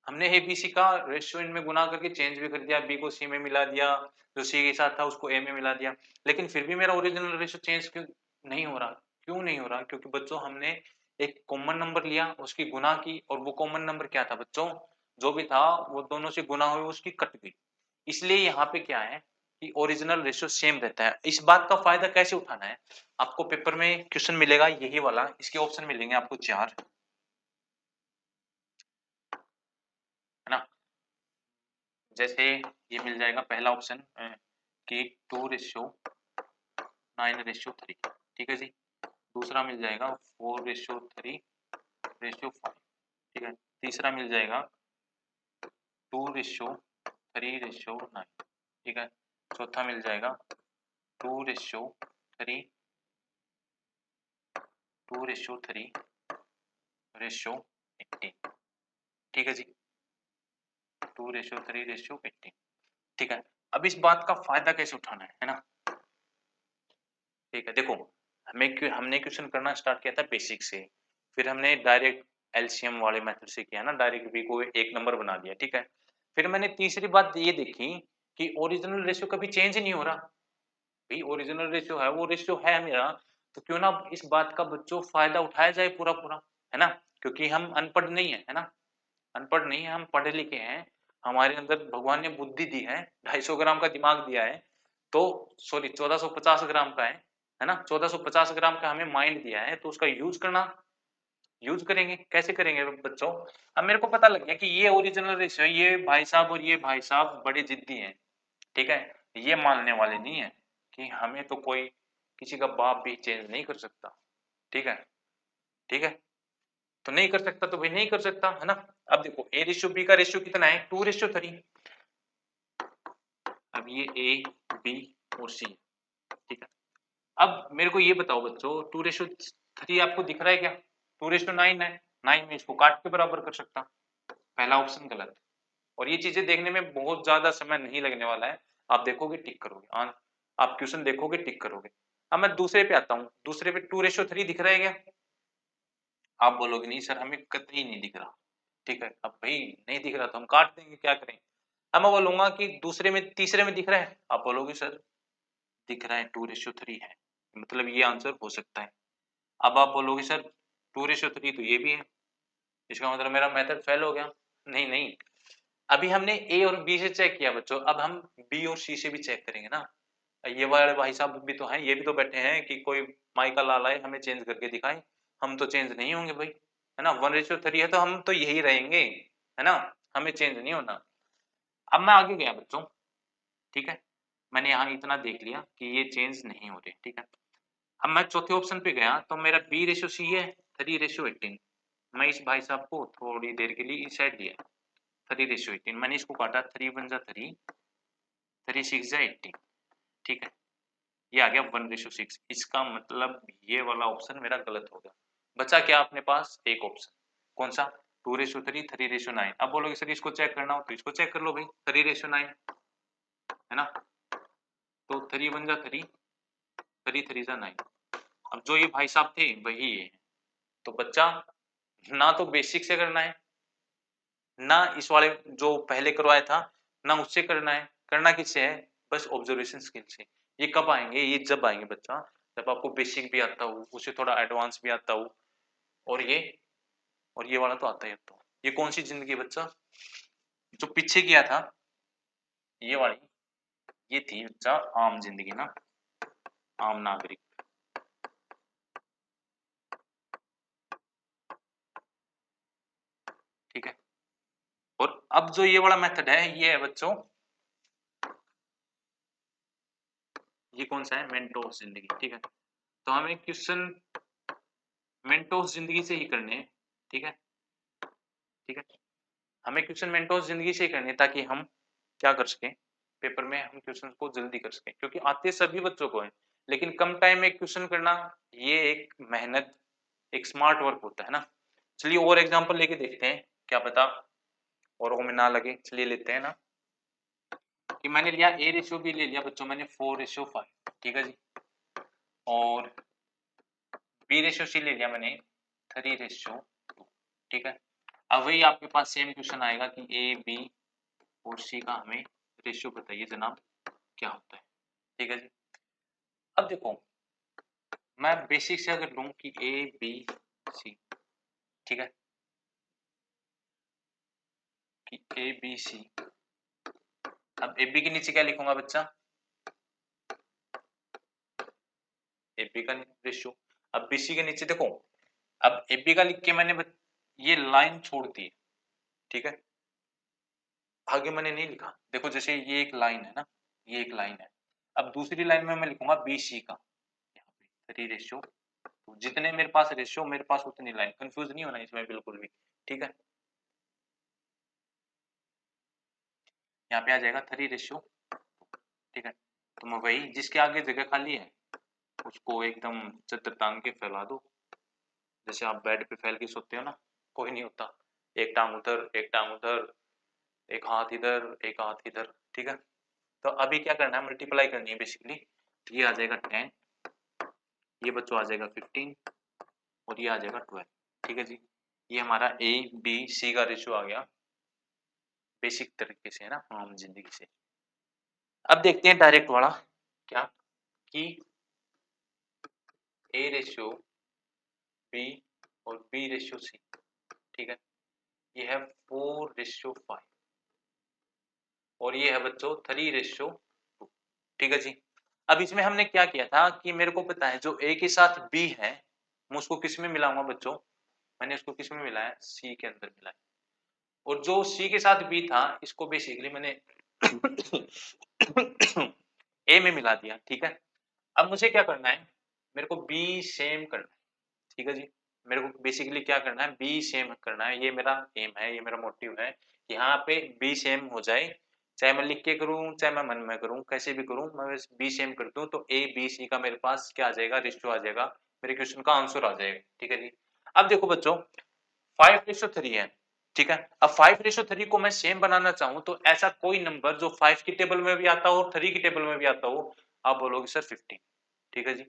[SPEAKER 1] हमने ए बी सी का रेशियो इनमें गुना करके चेंज भी कर दिया, बी को सी में मिला दिया, जो सी के साथ था उसको ए में मिला दिया, लेकिन फिर भी मेरा ओरिजिनल रेशियो चेंज क्यों नहीं हो रहा, क्यों नहीं हो रहा, क्योंकि बच्चों हमने एक कॉमन नंबर लिया, उसकी गुना की, और वो कॉमन नंबर क्या था बच्चों, जो भी था वो दोनों से गुना हुई उसकी कट गई, इसलिए यहाँ पे क्या है कि ओरिजिनल रेशियो सेम रहता है। इस बात का फायदा कैसे उठाना है, आपको पेपर में क्वेश्चन मिलेगा यही वाला, इसके ऑप्शन मिलेंगे आपको 4, है ना। जैसे ये मिल जाएगा पहला ऑप्शन कि 2:9:3, ठीक है जी। दूसरा मिल जाएगा 4:3:5, ठीक है। तीसरा मिल जाएगा 2:3:9, ठीक है। चौथा मिल जाएगा 2:3:18, ठीक है जी। 2:3:18, ठीक है। अब इस बात का फायदा कैसे उठाना है ना, ठीक है। देखो हमने क्वेश्चन करना स्टार्ट किया था बेसिक से, फिर हमने डायरेक्ट एलसीएम वाले मेथड से किया ना, डायरेक्ट बी को एक नंबर बना दिया, ठीक है। फिर मैंने तीसरी बात ये देखी कि ओरिजिनल रेशियो कभी चेंज नहीं हो रहा, भाई ओरिजिनल रेशियो है वो रेशियो है मेरा, तो क्यों ना इस बात का बच्चों फायदा उठाया जाए पूरा पूरा, है ना। क्योंकि हम अनपढ़ नहीं है ना, अनपढ़ नहीं है, हम पढ़े लिखे हैं, हमारे अंदर भगवान ने बुद्धि दी है, 250 ग्राम का दिमाग दिया है, तो सॉरी 1450 ग्राम का है ना, 1450 ग्राम का हमें माइंड दिया है, तो उसका यूज करना, यूज करेंगे, कैसे करेंगे बच्चों। अब मेरे को पता लग गया कि ये ओरिजिनल रेशियो, ये भाई साहब और ये भाई साहब बड़े जिद्दी हैं, ठीक है, ये मानने वाले नहीं है कि हमें तो कोई किसी का बाप भी चेंज नहीं कर सकता, ठीक है, ठीक है। तो नहीं कर सकता तो भाई नहीं कर सकता, है ना। अब देखो ए रेशियो बी का रेशियो कितना है, 2:3। अब ये ए बी और सी, ठीक है। अब मेरे को ये बताओ बच्चों 2:3 आपको दिख रहा है क्या, 2:9 है, 9 में इसको काट के बराबर कर सकता, पहला ऑप्शन गलत। और ये चीजें देखने में बहुत ज्यादा समय नहीं लगने वाला है, आप देखोगे टिक करोगे, आप क्वेश्चन देखोगे टिक करोगे। अब मैं दूसरे पे आता हूँ, दूसरे पे 2:3 दिख रहा है क्या, आप बोलोगे नहीं सर हमें कतई नहीं दिख रहा, ठीक है। अब भाई नहीं दिख रहा तो हम काट देंगे, क्या करें। अब मैं बोलूंगा कि दूसरे में तीसरे में दिख रहा है, आप बोलोगे सर दिख रहा है 2:3 है, मतलब ये आंसर हो सकता है। अब आप बोलोगे सर 2:3 तो ये भी है, इसका मतलब मेरा मेथड फेल हो गया, नहीं नहीं। अभी हमने ए और बी से चेक किया बच्चों, अब हम बी और सी से भी चेक करेंगे ना, ये वाले भाई साहब भी तो हैं, ये भी तो बैठे हैं कि कोई माई का लाल आए हमें चेंज करके दिखाए, हम तो चेंज नहीं होंगे भाई, है ना। 1:3 है तो हम तो यही रहेंगे, है ना, हमें चेंज नहीं होना। अब मैं आगे गया बच्चों, ठीक है, मैंने यहाँ इतना देख लिया कि ये चेंज नहीं हो रहे, ठीक है। अब मैं चौथे ऑप्शन पे गया तो मेरा B/C है 3:18, मैं इस भाई साहब को थोड़ी देर के लिए इस साइड लिया, 3:18, मैंने इसको काटा, 3 1 जा 3, 3 6 जा 18, ठीक है। ये आ गया 1:6। इसका मतलब ये वाला ऑप्शन मेरा गलत हो गया। बचा क्या अपने पास? एक ऑप्शन, कौन सा? 2:3, 3:9। अब बोलोगे सर इसको चेक करना हो तो इसको चेक कर लो भाई, 3:9 है ना, तो 3 1 जा 3, 3 3 जा 9। अब जो ये भाई साहब थे वही ये, तो बच्चा ना तो बेसिक से करना है, ना इस वाले जो पहले करवाया था ना उससे करना है, करना किससे है? बस ऑब्जर्वेशन स्किल से। ये कब आएंगे? ये जब आएंगे बच्चा जब आपको बेसिक भी आता हो, उससे थोड़ा एडवांस भी आता हो, और ये वाला तो आता ही आता हो। ये कौन सी जिंदगी बच्चा? जो पीछे किया था ये वाली, ये थी बच्चा आम जिंदगी ना, आम नागरिक। ठीक है, और अब जो ये वाला मेथड है ये है बच्चों, ये कौन सा है? मेंटोस जिंदगी। ठीक है, तो हमें क्वेश्चन मेंटोस जिंदगी से ही करने हैं। ठीक है, ठीक है, हमें क्वेश्चन मेंटोस जिंदगी से ही करने हैं ताकि हम क्या कर सकें, पेपर में हम क्वेश्चन को जल्दी कर सकें, क्योंकि आते सभी बच्चों को है, लेकिन कम टाइम में क्वेश्चन करना ये एक मेहनत, एक स्मार्ट वर्क होता है ना। चलिए और एग्जांपल लेके देखते हैं, क्या पता और में ना लगे। चलिए लेते हैं ना कि मैंने लिया A:B ले लिया बच्चों, मैंने 4:5। ठीक है जी, और B:C ले लिया मैंने 3:2। ठीक है, अब वही आपके पास सेम क्वेश्चन आएगा कि A, B और C का हमें रेशियो बताइए जनाब क्या होता है। ठीक है जी, अब देखो मैं बेसिक से अगर लूं कि A, B, C, ठीक है, कि A, B, C, अब AB के नीचे क्या लिखूंगा बच्चा? AB का रेशियो। अब BC के नीचे देखो, अब AB का लिख के मैंने ये लाइन छोड़ दी, ठीक है, आगे मैंने नहीं लिखा। देखो जैसे ये एक लाइन है ना, ये एक लाइन है, अब दूसरी लाइन में मैं लिखूंगा BC का, यहाँ पे 3:2। तो जितने मेरे पास रेशियो मेरे पास उतनी लाइन, कंफ्यूज नहीं होना इसमें बिल्कुल भी। ठीक है, यहाँ पे आ जाएगा 3:2। ठीक है, तो मैं वही जिसके आगे जगह खाली है उसको एकदम चतर टांग के फैला दो, जैसे आप बेड पे फैल के सोते हो ना, कोई नहीं होता, एक टांग उधर एक टांग उधर, एक हाथ इधर एक हाथ इधर। ठीक है, तो अभी क्या करना है? मल्टीप्लाई करनी है बेसिकली। तो ये आ जाएगा 10, ये बच्चों आ जाएगा 15 और ये आ जाएगा 12। ठीक है जी, ये हमारा A, B, C का रेशियो आ गया बेसिक तरीके से, है ना, आम जिंदगी से। अब देखते हैं डायरेक्ट वाला, क्या कि A:B और B:C। ठीक है, ये है 4:5 और ये है बच्चों 3:2। ठीक है जी, अब इसमें हमने क्या किया था कि मेरे को पता है जो A के साथ B है मैं उसको किस में मिलाऊंगा बच्चों? मैंने उसको किस में मिलाया? C के अंदर मिलाया, और जो C के साथ B था इसको बेसिकली मैंने A में मिला दिया। ठीक है, अब मुझे क्या करना है? मेरे को B सेम करना है। ठीक है जी, मेरे को बेसिकली क्या करना है? B सेम करना है, ये मेरा एम है, ये मेरा मोटिव है, यहाँ पे B सेम हो जाए, चाहे मैं लिख के करूं चाहे मैं मन में करूं, कैसे भी करूं, मैं बस B सेम कर दूं तो A, B, C का मेरे पास क्या आ जाएगा? रेशियो आ जाएगा, मेरे क्वेश्चन का आंसर आ जाएगा। ठीक है जी, अब देखो बच्चों 5:3 है। ठीक है, अब 5:3 को मैं सेम बनाना चाहूं तो ऐसा कोई नंबर जो 5 की टेबल में भी आता हो और 3 की टेबल में भी आता हो, आप बोलोगे सर 15। ठीक है जी,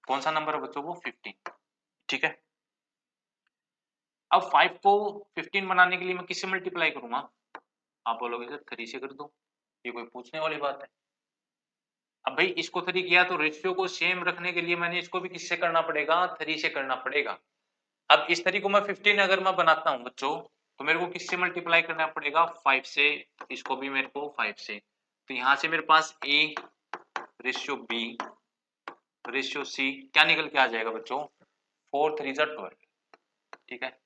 [SPEAKER 1] कौन सा नंबर है बच्चों? वो 15। ठीक है, अब 5 को 15 बनाने के लिए मैं किससे मल्टीप्लाई करूंगा? आप बोलोगे सर 3 से कर दो, ये कोई पूछने वाली बात है? अब भाई इसको 3 किया तो रेशियो को सेम रखने के लिए मैंने इसको भी किससे करना पड़ेगा? 3 से करना पड़ेगा। अब इस 3 को मैं 15 अगर मैं बनाता हूं बच्चों तो मेरे को किससे मल्टीप्लाई करना पड़ेगा? 5 से, इसको भी मेरे को 5 से, तो यहां से मेरे पास A:B C क्या निकल के आ जाएगा बच्चों? 4 3 12। ठीक है,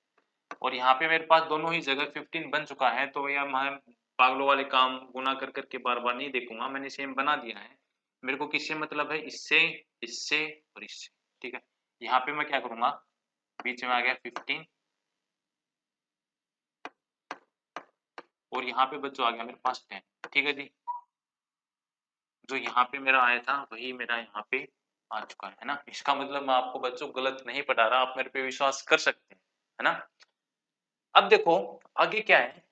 [SPEAKER 1] और यहाँ पे मेरे पास दोनों ही जगह 15 बन चुका है, तो यह मैं पागलों वाले काम गुना कर करके बार बार नहीं देखूंगा, मैंने सेम बना दिया है। मेरे को किससे मतलब है? इससे, इससे और इससे। ठीक है, यहाँ पे मैं क्या करूंगा? बीच में आ गया 15 और यहाँ पे बच्चों आ गया मेरे पास 10। ठीक है जी, जो यहाँ पे मेरा आया था वही मेरा यहाँ पे आ चुका है ना। इसका मतलब मैं आपको बच्चों गलत नहीं पढ़ा रहा, आप मेरे पे विश्वास कर सकते हैं, है ना। अब देखो आगे क्या है,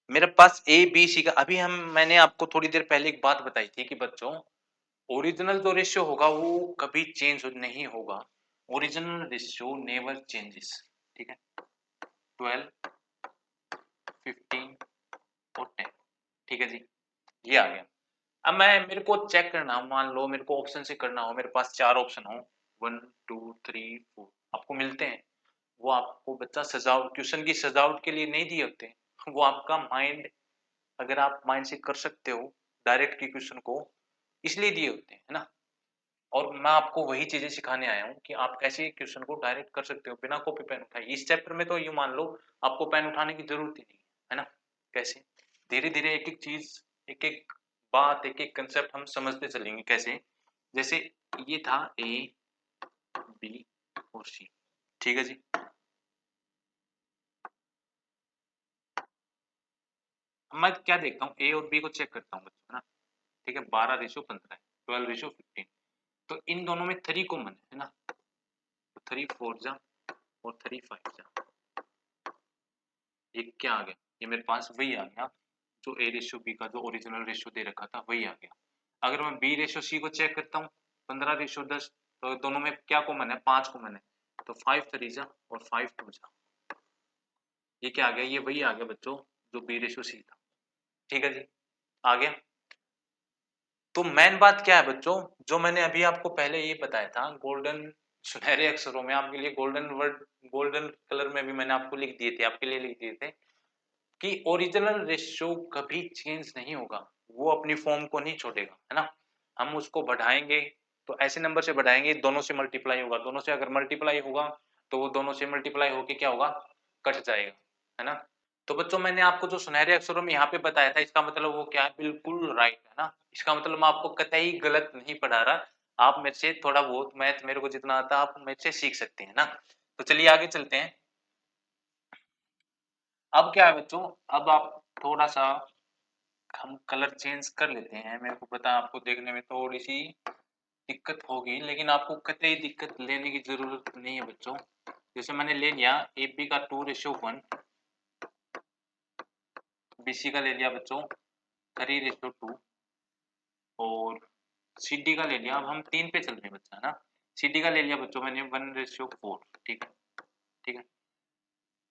[SPEAKER 1] मेरे पास ए बी सी का, अभी मैंने आपको थोड़ी देर पहले एक बात बताई थी कि बच्चों ओरिजिनल जो रेशियो होगा वो कभी चेंज नहीं होगा, ओरिजिनल रेशियो नेवर चेंजेस, ठीक है। 12, 15 और 10, ठीक है जी, ये आ गया। अब मेरे को चेक करना हो, मान लो मेरे को ऑप्शन से करना हो, मेरे पास 4 ऑप्शन हो, 1 2 3 4 आपको मिलते हैं, वो आपको बच्चा सजावट, क्वेश्चन की सजावट के लिए नहीं दिए होते, वो आपका माइंड, अगर आप माइंड से कर सकते हो डायरेक्ट की क्वेश्चन को, इसलिए दिए होते हैं, है ना। और मैं आपको वही चीजें सिखाने आया हूँ कि आप कैसे क्वेश्चन को डायरेक्ट कर सकते हो बिना कॉपी पेन उठाए। इस चैप्टर में तो यूं मान लो आपको पेन उठाने की जरूरत ही नहीं है ना। कैसे, धीरे धीरे एक एक चीज, एक एक बात, एक एक कंसेप्ट हम समझते चलेंगे। कैसे, जैसे ये था ए बी और सी, ठीक है जी। मैं क्या देखता हूँ, ए और बी को चेक करता हूँ बच्चों, है ना, ठीक है। 12:15 है, 12:15, तो इन दोनों में 3 कॉमन है ना, तो 3 4 जा और 3 5 जा, ये क्या आ गया, ये मेरे पास वही आ गया जो ए रेशियो बी का जो ओरिजिनल रेशियो दे रखा था वही आ गया। अगर मैं बी रेशियो सी को चेक करता हूँ, 15:10, तो दोनों में क्या कॉमन है, 5 कॉमन है, तो 5 3 जा और 5 2 जा, ये क्या आ गया, ये वही आ गया बच्चों जो बी रेशियो सी था, ठीक है जी, आ गया। तो मेन बात क्या है बच्चों, जो मैंने अभी आपको पहले ये बताया था, गोल्डन सुनहरे अक्षरों में आपके लिए गोल्डन वर्ड, गोल्डन कलर में भी मैंने आपको लिख दिए थे, आपके लिए लिख दिए थे कि ओरिजिनल रेशियो कभी चेंज नहीं होगा, वो अपनी फॉर्म को नहीं छोड़ेगा, है ना। हम उसको बढ़ाएंगे तो ऐसे नंबर से बढ़ाएंगे, दोनों से मल्टीप्लाई होगा, दोनों से अगर मल्टीप्लाई होगा तो वो दोनों से मल्टीप्लाई होके क्या होगा, कट जाएगा, है ना। तो बच्चों मैंने आपको जो सुनहरे अक्षरों में यहाँ पे बताया था, इसका मतलब वो क्या है, बिल्कुल राइट है ना। इसका मतलब मैं आपको कतई गलत नहीं पढ़ा रहा, आप मेरे से थोड़ा बहुत मैथ, मेरे को जितना आता है आप मेरे से सीख सकते हैं ना। तो चलिए आगे चलते हैं। अब क्या है बच्चों, अब आप थोड़ा सा हम कलर चेंज कर लेते हैं, मेरे को पता है आपको देखने में थोड़ी सी दिक्कत होगी, लेकिन आपको कतई दिक्कत लेने की जरूरत नहीं है बच्चों। जैसे मैंने ले लिया ए बी का 2:1, बी सी का ले लिया बच्चों 3:2, और सी डी का ले लिया, अब हम 3 पे चल रहे हैं बच्चा, है ना। सी डी का ले लिया बच्चों मैंने 1:4, ठीक है, ठीक है।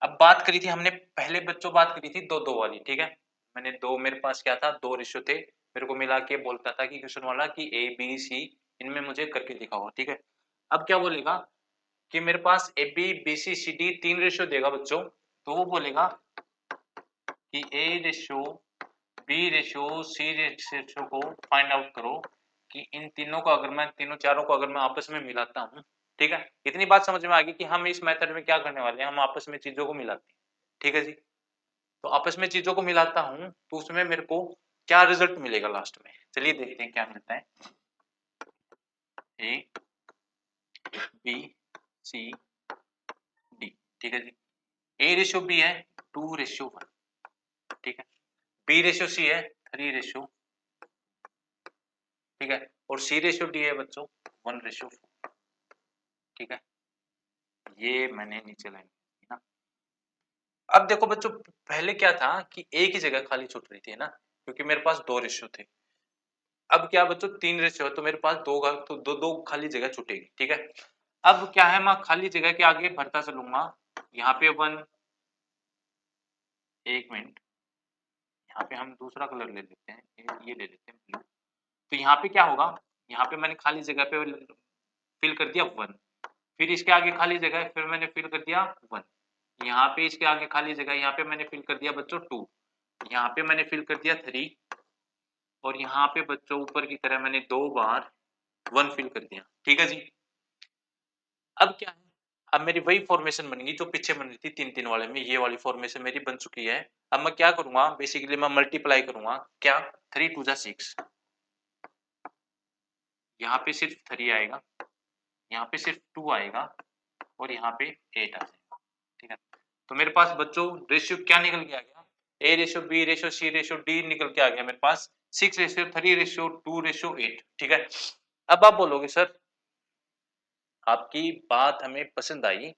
[SPEAKER 1] अब बात करी थी हमने पहले बच्चों, बात करी थी 2-2 वाली, ठीक है। मैंने दो, मेरे पास क्या था, 2 रेशियो थे, मेरे को मिला के बोलता था कि क्वेश्चन वाला कि ए बी सी इनमें मुझे करके दिखाओ, ठीक है। अब क्या बोलेगा कि मेरे पास A B B C C D 3 ratio देगा बच्चों, तो वो बोलेगा कि A ratio B ratio C ratio को फाइंड आउट करो कि इन तीनों को अगर मैं, तीनों चारों को अगर मैं आपस में मिलाता हूँ, ठीक है। इतनी बात समझ में आ गई कि हम इस मेथड में क्या करने वाले हैं, हम आपस में चीजों को मिलाते हैं, ठीक है जी। तो आपस में चीजों को मिलाता हूं तो उसमें मेरे को क्या रिजल्ट मिलेगा लास्ट में, चलिए देखते हैं क्या मिलता है। ए बी सी डी, ठीक है जी। ए रेशियो बी है 2:1, ठीक है। बी रेशियो सी है 3:, ठीक है। और सी रेशियो डी है बच्चों 1:4, ठीक है। ये मैंने नीचे लाइन ना। अब देखो बच्चों, पहले क्या था कि एक ही जगह खाली छूट रही थी ना, क्योंकि मेरे पास 2 रेशियो थे। अब क्या बच्चों 3 रेशियो है, तो मेरे पास तो दो खाली जगह छूटेगी, ठीक है। अब क्या है, मैं खाली जगह के आगे भरता चलूंगा, यहाँ पे 1, 1 मिनट, यहाँ पे हम दूसरा कलर ले लेते हैं, ये ले लेते हैं ब्लू। तो यहाँ पे क्या होगा, यहाँ पे मैंने खाली जगह पे फिल कर दिया 1, फिर इसके आगे खाली जगह है, फिर मैंने फिल कर दिया 1, यहाँ पे इसके आगे खाली जगह, यहाँ पे मैंने फिल कर दिया बच्चों 2, यहाँ पे मैंने फिल कर दिया 3, और यहाँ पे बच्चों ऊपर की तरह मैंने 2 बार 1 फिल कर दिया, ठीक है जी। अब क्या है, अब मेरी वही फॉर्मेशन बन गई जो पीछे बन रही थी 3-3 वाले में, ये वाली फॉर्मेशन मेरी बन चुकी है। अब मैं क्या करूंगा, बेसिकली मैं मल्टीप्लाई करूंगा, क्या 3 2 जा 6, यहाँ पे सिर्फ 3 आएगा, यहाँ पे सिर्फ 2 आएगा, और यहाँ पे 8 आ जाएगा, ठीक है। तो मेरे पास बच्चों रेशियो क्या निकल के आ गया, A ratio B ratio C ratio D निकल के आ गया मेरे पास 6:3:2:8, ठीक है। अब आप बोलोगे सर आपकी बात हमें पसंद आई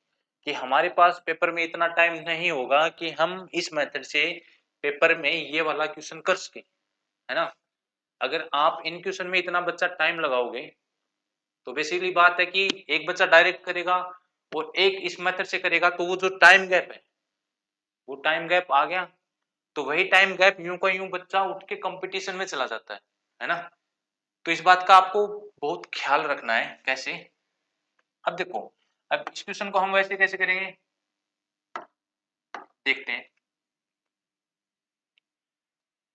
[SPEAKER 1] कि हमारे पास पेपर में इतना टाइम नहीं होगा कि हम इस मेथड से पेपर में ये वाला क्वेश्चन कर सके, है ना। अगर आप इन क्वेश्चन में इतना बच्चा टाइम लगाओगे तो बेसिकली बात है कि एक बच्चा डायरेक्ट करेगा और एक इस मेथड से करेगा, तो वो जो टाइम गैप है वो टाइम गैप आ गया, तो वही टाइम गैप यूं का यूं बच्चा उठ के कंपटीशन में चला जाता है ना। तो इस बात का आपको बहुत ख्याल रखना है। कैसे? अब देखो, अब इस क्वेश्चन को हम वैसे कैसे करेंगे देखते हैं।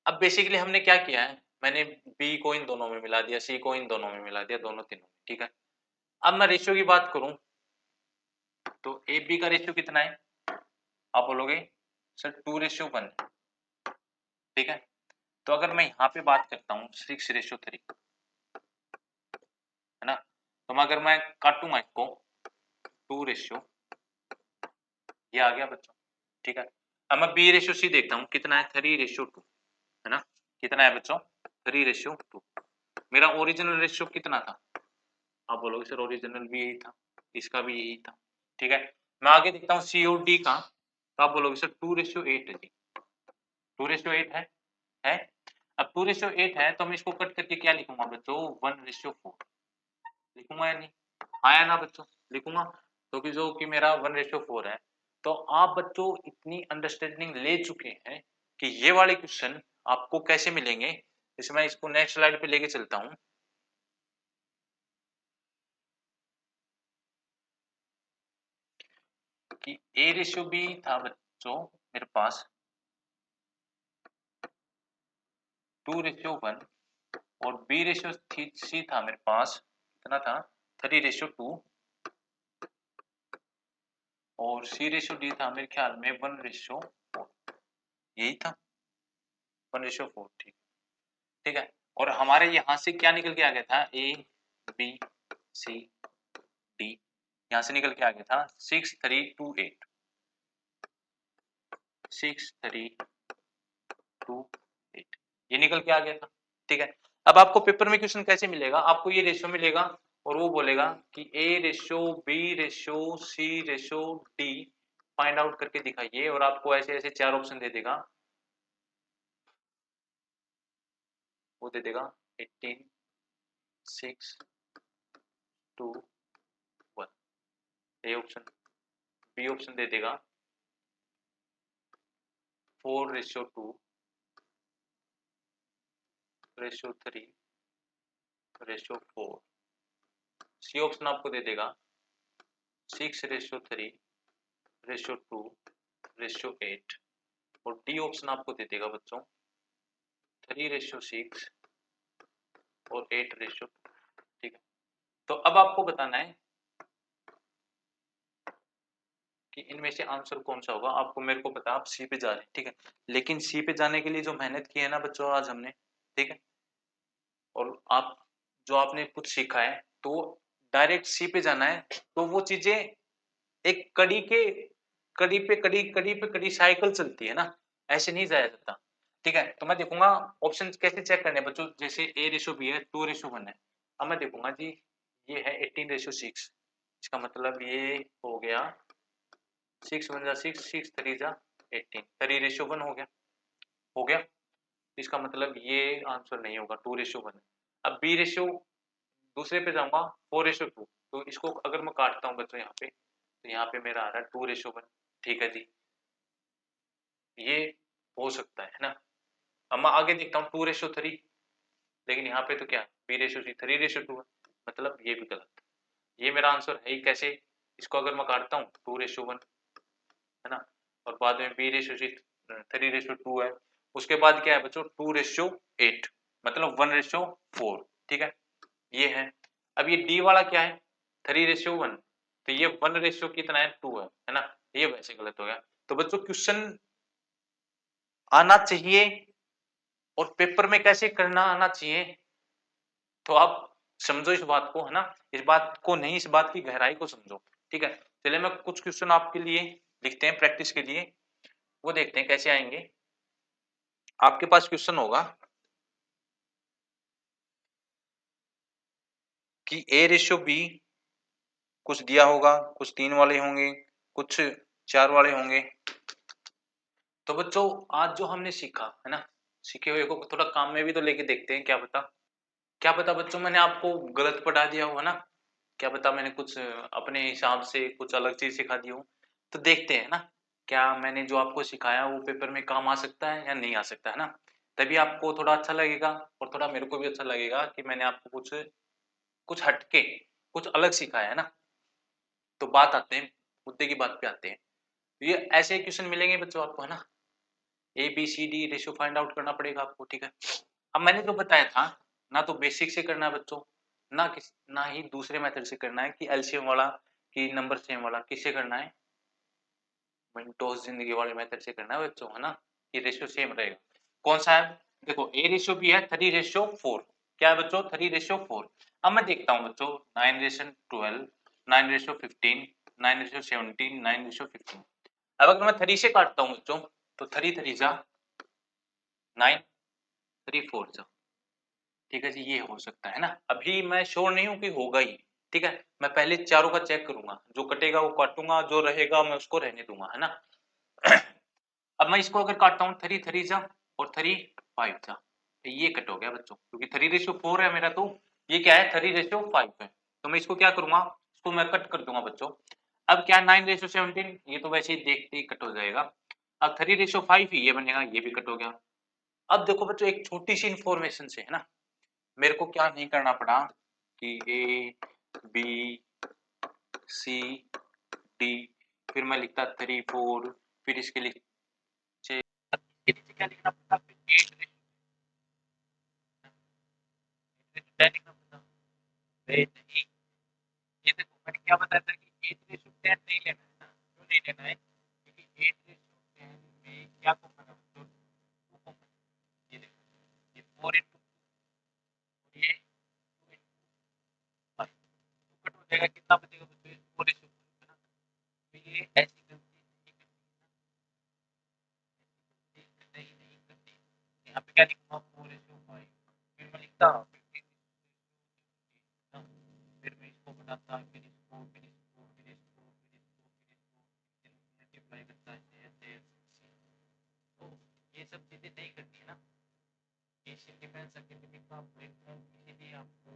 [SPEAKER 1] अब बेसिकली हमने क्या किया है, मैंने बी को इन दोनों में मिला दिया, सी को इन दोनों में मिला दिया, दोनों तीनों में, ठीक है। अब मैं रेशियो की बात करूं तो ए बी का रेशियो कितना है, आप बोलोगे सर 2:1, ठीक है। तो अगर मैं यहाँ पे बात करता हूँ 6:3, है ना, तो अगर मैं काटूंगा इसको 2 ये आ गया बच्चों, ठीक है। अब मैं बी रेशियो सी देखता हूँ कितना है, 3:2, है ना। कितना है बच्चों, 3:2। मेरा ओरिजिनल रेशियो कितना था, आप बोलोगे सर ओरिजिनल भी यही था, इसका भी यही था, ठीक है। मैं आगे देखता हूँ सी और डी का, तो आप बोलोगे सर 2:8 है जी, 2:8 है। अब 2:8 है तो मैं इसको कट करके क्या लिखूंगा बच्चों, 1:4 लिखूंगा या नहीं, आया ना बच्चों, लिखूंगा। तो कि जो कि मेरा 1:4 है, तो आप बच्चों इतनी अंडरस्टैंडिंग ले चुके हैं कि ये वाले क्वेश्चन आपको कैसे मिलेंगे। जैसे मैं इसको नेक्स्ट स्लाइड पे लेके चलता हूं, कि ए रेशियो बी था बच्चों मेरे पास 2:1 और बी रेशियो सी था मेरे पास कितना था, 3:2 और सी रेशियो डी था मेरे ख्याल में 1:4, यही था 1:4, ठीक, ठीक है। और हमारे यहाँ से क्या निकल के आ गया था, ए बी सी डी, यहाँ से निकल के आ गया था 6:3:2:8, 6:3:2:8, ये निकल के आ गया था, ठीक है। अब आपको पेपर में क्वेश्चन कैसे मिलेगा, आपको ये रेशियो मिलेगा और वो बोलेगा कि A ratio B ratio C ratio D find out करके दिखाइए, और आपको ऐसे ऐसे 4 ऑप्शन दे देगा, वो दे देगा 18 6 2 1, ए ऑप्शन। बी ऑप्शन दे देगा 4:2:3:4। सी ऑप्शन आपको दे देगा 6:3:2:8, और डी ऑप्शन आपको दे देगा बच्चों 3:6 और 8:2, ठीक है। तो अब आपको बताना है कि इनमें से आंसर कौन सा होगा। आपको, मेरे को पता आप सी पे जा रहे हैं, ठीक है, लेकिन सी पे जाने के लिए जो मेहनत की है ना बच्चों आज हमने, ठीक है, और आप जो आपने कुछ सीखा है, तो डायरेक्ट सी पे जाना है, तो वो चीजें एक कड़ी पे कड़ी साइकिल चलती है ना, ऐसे नहीं जाया जाता, ठीक है। तो मैं देखूंगा ऑप्शन कैसे चेक करने हैं बच्चों, जैसे ए रेशो बी है 2:1 है। अब मैं देखूंगा जी ये है 18:6, इसका मतलब ये हो गया 6 1 6 6 3 18, 3:1 हो गया। इसका मतलब ये आंसर नहीं होगा, 2:1 है। अब बी रेशियो दूसरे पे जाऊंगा 4:2, तो इसको अगर मैं काटता हूँ बच्चों यहाँ पे, तो यहाँ पे मेरा आ रहा है 2:1, ठीक है जी, ये हो सकता है ना। अब मैं आगे देखता हूँ 2:3, लेकिन यहाँ पे तो क्या बी/सी 3:2 है, मतलब ये भी गलत, ये मेरा आंसर है ही कैसे। इसको अगर मैं काटता हूँ 2:1 है ना, और बाद में बी/सी 3:2 है, उसके बाद क्या है बच्चों 2:8, मतलब 1:4, ठीक है, ये है। अब ये डी वाला क्या है 3:1, तो ये 1 कितना है 2 है ना, ये वैसे गलत हो गया। तो बच्चों क्वेश्चन आना चाहिए और पेपर में कैसे करना आना चाहिए, तो आप समझो इस बात को, है ना, इस बात को नहीं, इस बात की गहराई को समझो, ठीक है। चलिए मैं कुछ क्वेश्चन आपके लिए लिखते हैं प्रैक्टिस के लिए, वो देखते हैं कैसे आएंगे। आपके पास क्वेश्चन होगा कि ए रेशियो बी कुछ दिया होगा, कुछ 3 वाले होंगे, कुछ 4 वाले होंगे। तो बच्चों आज जो हमने सीखा है ना, सीखे हुए को थोड़ा काम में भी तो लेके देखते हैं, क्या पता बच्चों मैंने आपको गलत पढ़ा दिया हो, है ना, क्या पता मैंने कुछ अपने हिसाब से कुछ अलग चीज सिखा दी हो। तो देखते हैं ना, क्या मैंने जो आपको सिखाया वो पेपर में काम आ सकता है या नहीं आ सकता, है ना। तभी आपको थोड़ा अच्छा लगेगा और थोड़ा मेरे को भी अच्छा लगेगा कि मैंने आपको कुछ कुछ हटके कुछ अलग सिखाया है ना। तो बात आते हैं, मुद्दे की बात पे आते हैं। ये ऐसे क्वेश्चन मिलेंगे बच्चों आपको, है ना, A B C D ratio find out करना पड़ेगा आपको, ठीक है। अब मैंने जो बताया था ना, तो बेसिक से करना है बच्चों, ना ही दूसरे मेथड से करना है कि एलसीएम वाला कि नंबर सेम वाला, किससे करना है, मिनटोस जिंदगी वाले मेथड से करना है बच्चों, है ना। ये रेशियो सेम रहेगा। कौन सा है, देखो ए रेशियो भी है 3:4, क्या है बच्चों 3:4। अब मैं देखता हूँ बच्चों 9:12, 9:15, 9:17, 9:15। अब अगर मैं 3 से काटता हूँ बच्चों तो 3 3 जा 9, 3 4 जा, ठीक है जी, ये हो सकता है ना। अभी मैं श्योर नहीं हूँ कि होगा ही, ठीक है। मैं पहले चारों का चेक करूंगा, जो कटेगा वो काटूंगा, जो रहेगा मैं उसको रहने दूंगा, है ना। अब मैं इसको अगर काटता हूँ 3 3 जा और 3 5 जा, तो ये कट हो गया बच्चों, क्योंकि 3:4 है मेरा, तो ये क्या है 3:5 है। तो मैं इसको क्या करूंगा, इसको मैं कट कर दूंगा बच्चों। अब क्या 9:17, ये तो वैसे ही देखते ही कट हो जाएगा। अब 3:5 ही ये बनेगा, ये भी कट हो गया। अब देखो बच्चों एक छोटी सी इंफॉर्मेशन से, है ना, मेरे को क्या नहीं करना पड़ा कि ए बी सी डी, फिर मैं लिखता 3 4, फिर इसके नीचे क्या लिखना पड़ता, 8 लिखना पड़ता। नहीं, ये देखो मैंने क्या बताया था कि 8:10 नहीं लेना है ना, क्यों नहीं लेना है, क्योंकि 8:10 में क्या कॉमन है बच्चों, 2 कॉमन। ये देखो ये 4 into ये 2 into 5 कट हो जाएगा, कितना बचेगा बच्चों 4:4, है ना। तो ये ऐसी गलती नहीं करनी, नहीं करनी। यहाँ पे क्या लिखूंगा 4:5, फिर मैं लिखता फिर मैं इसको बनाता, फिर इसको फिर इसको फिर इसको फिर इसको फिर इसको मल्टीप्लाई करता है ऐसे। तो ये सब चीजें नहीं करनी है ना। एशियन डिफेंस एकेडमी का प्लेटफॉर्म इसीलिए आपको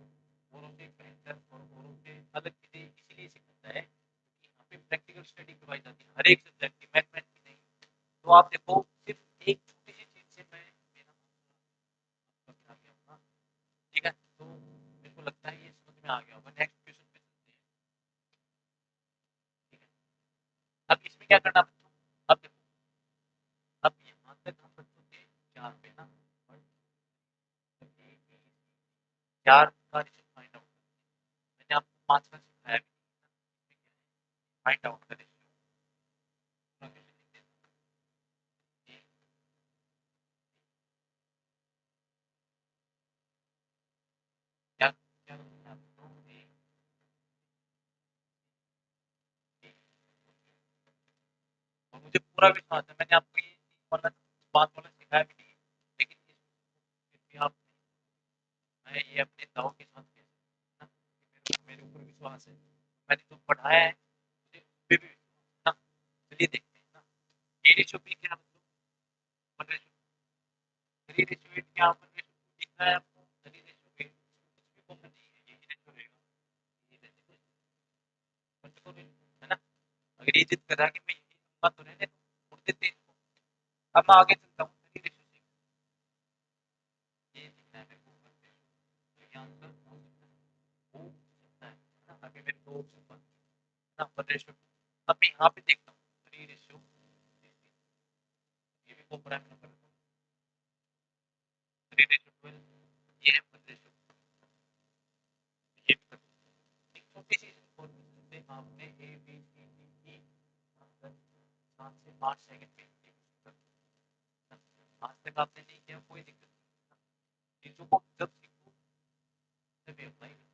[SPEAKER 1] औरों से बेहतर और औरों से अलग चीजें इसीलिए सिखाता है कि यहाँ पे प्रैक्टिकल स्टडी करवाई जाती है हर एक सब्जेक्ट की, मैथमेटिक्स की नहीं। तो आप देखो सिर्फ एक छोटी सी चीज से मैं मेरा बता गया होगा, ठीक है। तो मेरे को लगता है ये समझ में आ गया होगा। नेक्स्ट क्वेश्चन पे चलते हैं, ठीक है। अब इसमें क्या करना बच्चों, अब देखो अब यहाँ तक हम बच्चों के 4 पे ना, चार का रेशियो फाइंड आउट, मैंने आपको 5 का सिखाया भी, फाइंड आउट का रेशियो क्या क्या और मुझे पूरा विश्वास है, मैंने आपको ये वाला बात वाला सिखाया भी नहीं, लेकिन फिर भी आप, मैं ये अपने दाव के साथ कह सकता हूँ ना, मेरे ऊपर विश्वास है, मैंने जो पढ़ाया है मुझे उस पे भी विश्वास है ना। चलिए देखते हैं ना, ए रेशियो बी क्या मतलब 1 रेशियो 3 रेशियो 8 क्या 1 रेशियो 2 दिख रहा है आपको, 3 रेशियो 8 कुछ भी कॉमन नहीं है, यही रेशियो रहेगा, ये रेशियो है ना। अगर ये जिद कर रहा है कि मैं यही लूंगा तो रहने दो, छोड़ देते हैं इसको। अब मैं आगे चलता हूँ 3 रेशियो 6, ये दिखना है मेरे को 1 रेशियो, तो ये आंसर हो सकता है ना। अभी मेरे को ऑप्शन पर ना 1 रेशियो 2, अब मैं यहाँ पे देखता हूँ 3 रेशियो, ये भी को प्राइम नंबर 3 रेशियो 12, ये है 1 रेशियो, ये भी एक छोटी सी इन्फॉर्मेशन से आपने ए बी सी डी ई 7 से 8 सेकंड में आज तक आपने नहीं किया कोई दिक्कत नहीं, चीजों को जब सीखो तभी अप्लाई करो,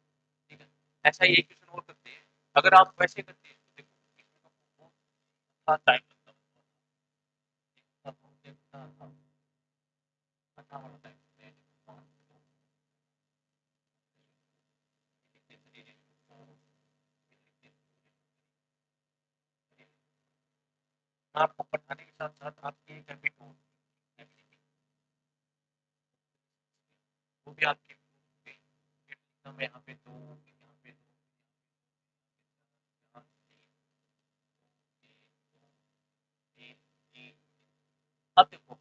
[SPEAKER 1] ठीक है। ऐसा ही एक क्वेश्चन और करते हैं, अगर आप वैसे करते हैं तो देखो इसमें आपको बहुत टाइम लगता है, अच्छा वाला टाइम मैं आपको पढ़ाने के साथ-साथ आपकी एक हैबिट हो वो भी आपकी मैं यहाँ पे 2 यहाँ पे 2 यहाँ 3 3 अब देखो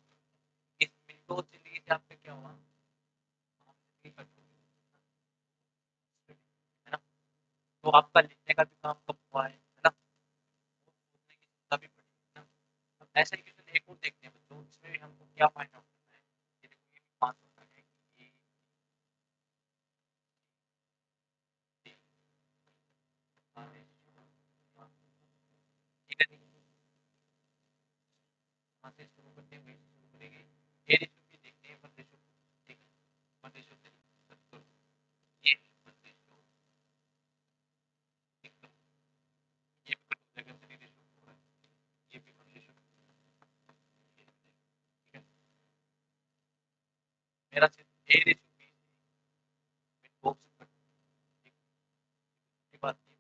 [SPEAKER 1] इस विंडो ज़िंदगी से आपका क्या हुआ? आप ज़िंदगी कट हो गई, है ना? तो आपका लिखने का भी काम कम हुआ है ना? सोचने की क्षमता भी बढ़ी है ना? अब ऐसा ही क्वेश्चन एक और देखते हैं बच्चों, इसमें भी हमको क्या फाइंड आउट करना है? ये देखो ये भी 5 होता है कि ये हमारे ठीक है जी, वहाँ से शुरू करते हैं, वहीं से शुरू करेंगे। ये रेशियो भी देखते हैं 1 रेशियो ठीक है, 1 रेशियो 3 बिल्कुल, ये 1 रेशियो एकदम ये भी कट हो जाएगा 3 रेशियो 4 है, ये भी 1 रेशियो ये भी ठीक है। मेरा सिर्फ ए रेशियो बी में 2 ऑप्शन कट ठीक है, बात ये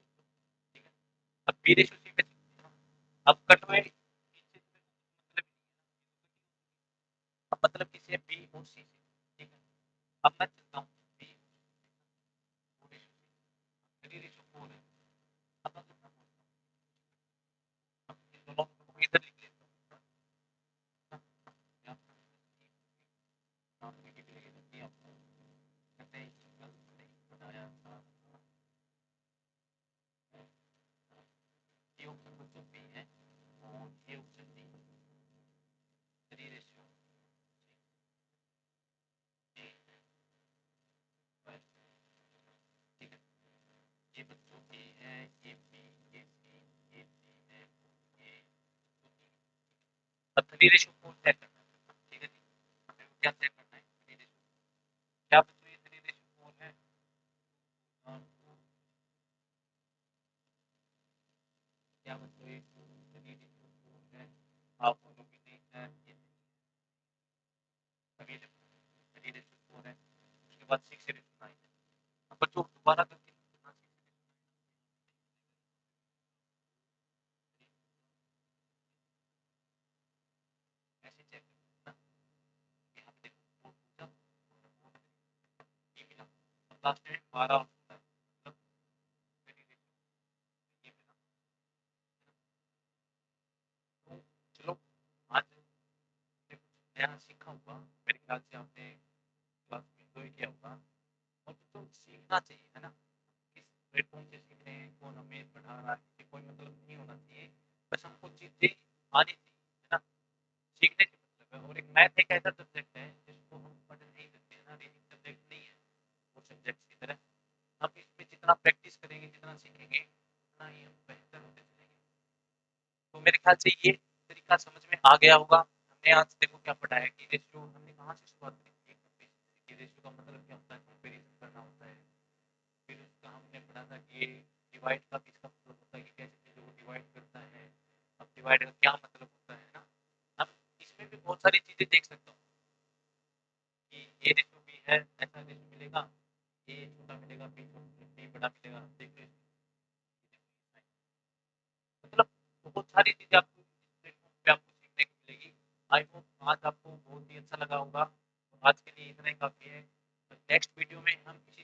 [SPEAKER 1] ठीक है। अब बी रेशियो सी पे चलते हैं, अब कट हुए नीचे से मतलब अब मतलब किसी बी और सी से ठीक है। अब मैं चलता हूँ B O ratio C 3 ratio 4 है। अब मैं कितना बोलता हूँ, अब इन दोनों को इधर लिख लेता हूँ, यहाँ पे यहाँ पे भी लिख देते हैं आपको कहते हैं सिंगल नहीं बनाया था ये ऑप्शन बच्चों बी है और ये ऑप्शन डी 3 रेशियो ठीक है। ये बच्चों ए है, ये बी, ये सी, ये डी है, ये अब 3 रेशियो 4 तय करना है ठीक है जी। हमें वो क्या तय करना है 3 रेशियो क्या बच्चों ये 3 रेशियो 4 है और क्या बच्चों ये 3 रेशियो 4 है आप बोलोगे नहीं है ये अभी 3 रेशियो 4 है उसके बाद 6 रेशियो 9 है। अब बच्चों दोबारा करके यहाँ 6 ऐसे चेक करना यहाँ पे देखो 4 पूछा ये मिला और लास्ट में 12 होता है मतलब 3 रेशियो ये मिला तो चलो आज हमने कुछ नया सीखा होगा मेरे ख्याल से आपने क्लास में एंजॉय किया होगा और बच्चों सीखना चाहिए है ना किस प्लेटफॉर्म से सीख रहे हैं कौन हमें पढ़ा रहा है इससे कोई मतलब नहीं होना चाहिए बस हमको चीजें आनी चाहिए है ना सीखने से मतलब है और एक मैथ एक ऐसा सब्जेक्ट है जिसको हम पढ़ नहीं सकते हैं ना रीडिंग सब्जेक्ट नहीं है वो सब्जेक्ट की तरह हम इसमें जितना प्रैक्टिस करेंगे जितना सीखेंगे उतना ही हम बेहतर होते चलेंगे तो मेरे ख्याल से ये तरीका समझ में आ गया होगा हमने आज देखो क्या पढ़ा है कि रेशियो हमने कहाँ से शुरुआत की थी कि रेशियो का मतलब क्या होता है कंपेरिजन करना होता है फिर उसका हमने पढ़ा था कि डिवाइड का भी इसका मतलब होता है कि कैसे चीज़ों को डिवाइड करता है अब डिवाइड का क्या मतलब होता है ना अब इसमें भी बहुत सारी चीज़ें देख सकता हूँ कि ये रेशियो भी है ऐसा रेशियो मिलेगा ये छोटा मिलेगा बी बड़ा मिलेगा देख लो मतलब बहुत सारी चीज़ें आपको इस प्लेटफॉर्म पे आपको सीखने को मिलेगी आई होप आज आपको बहुत ही अच्छा लगा होगा आज के लिए इतना ही काफ़ी है नेक्स्ट वीडियो में हम इसी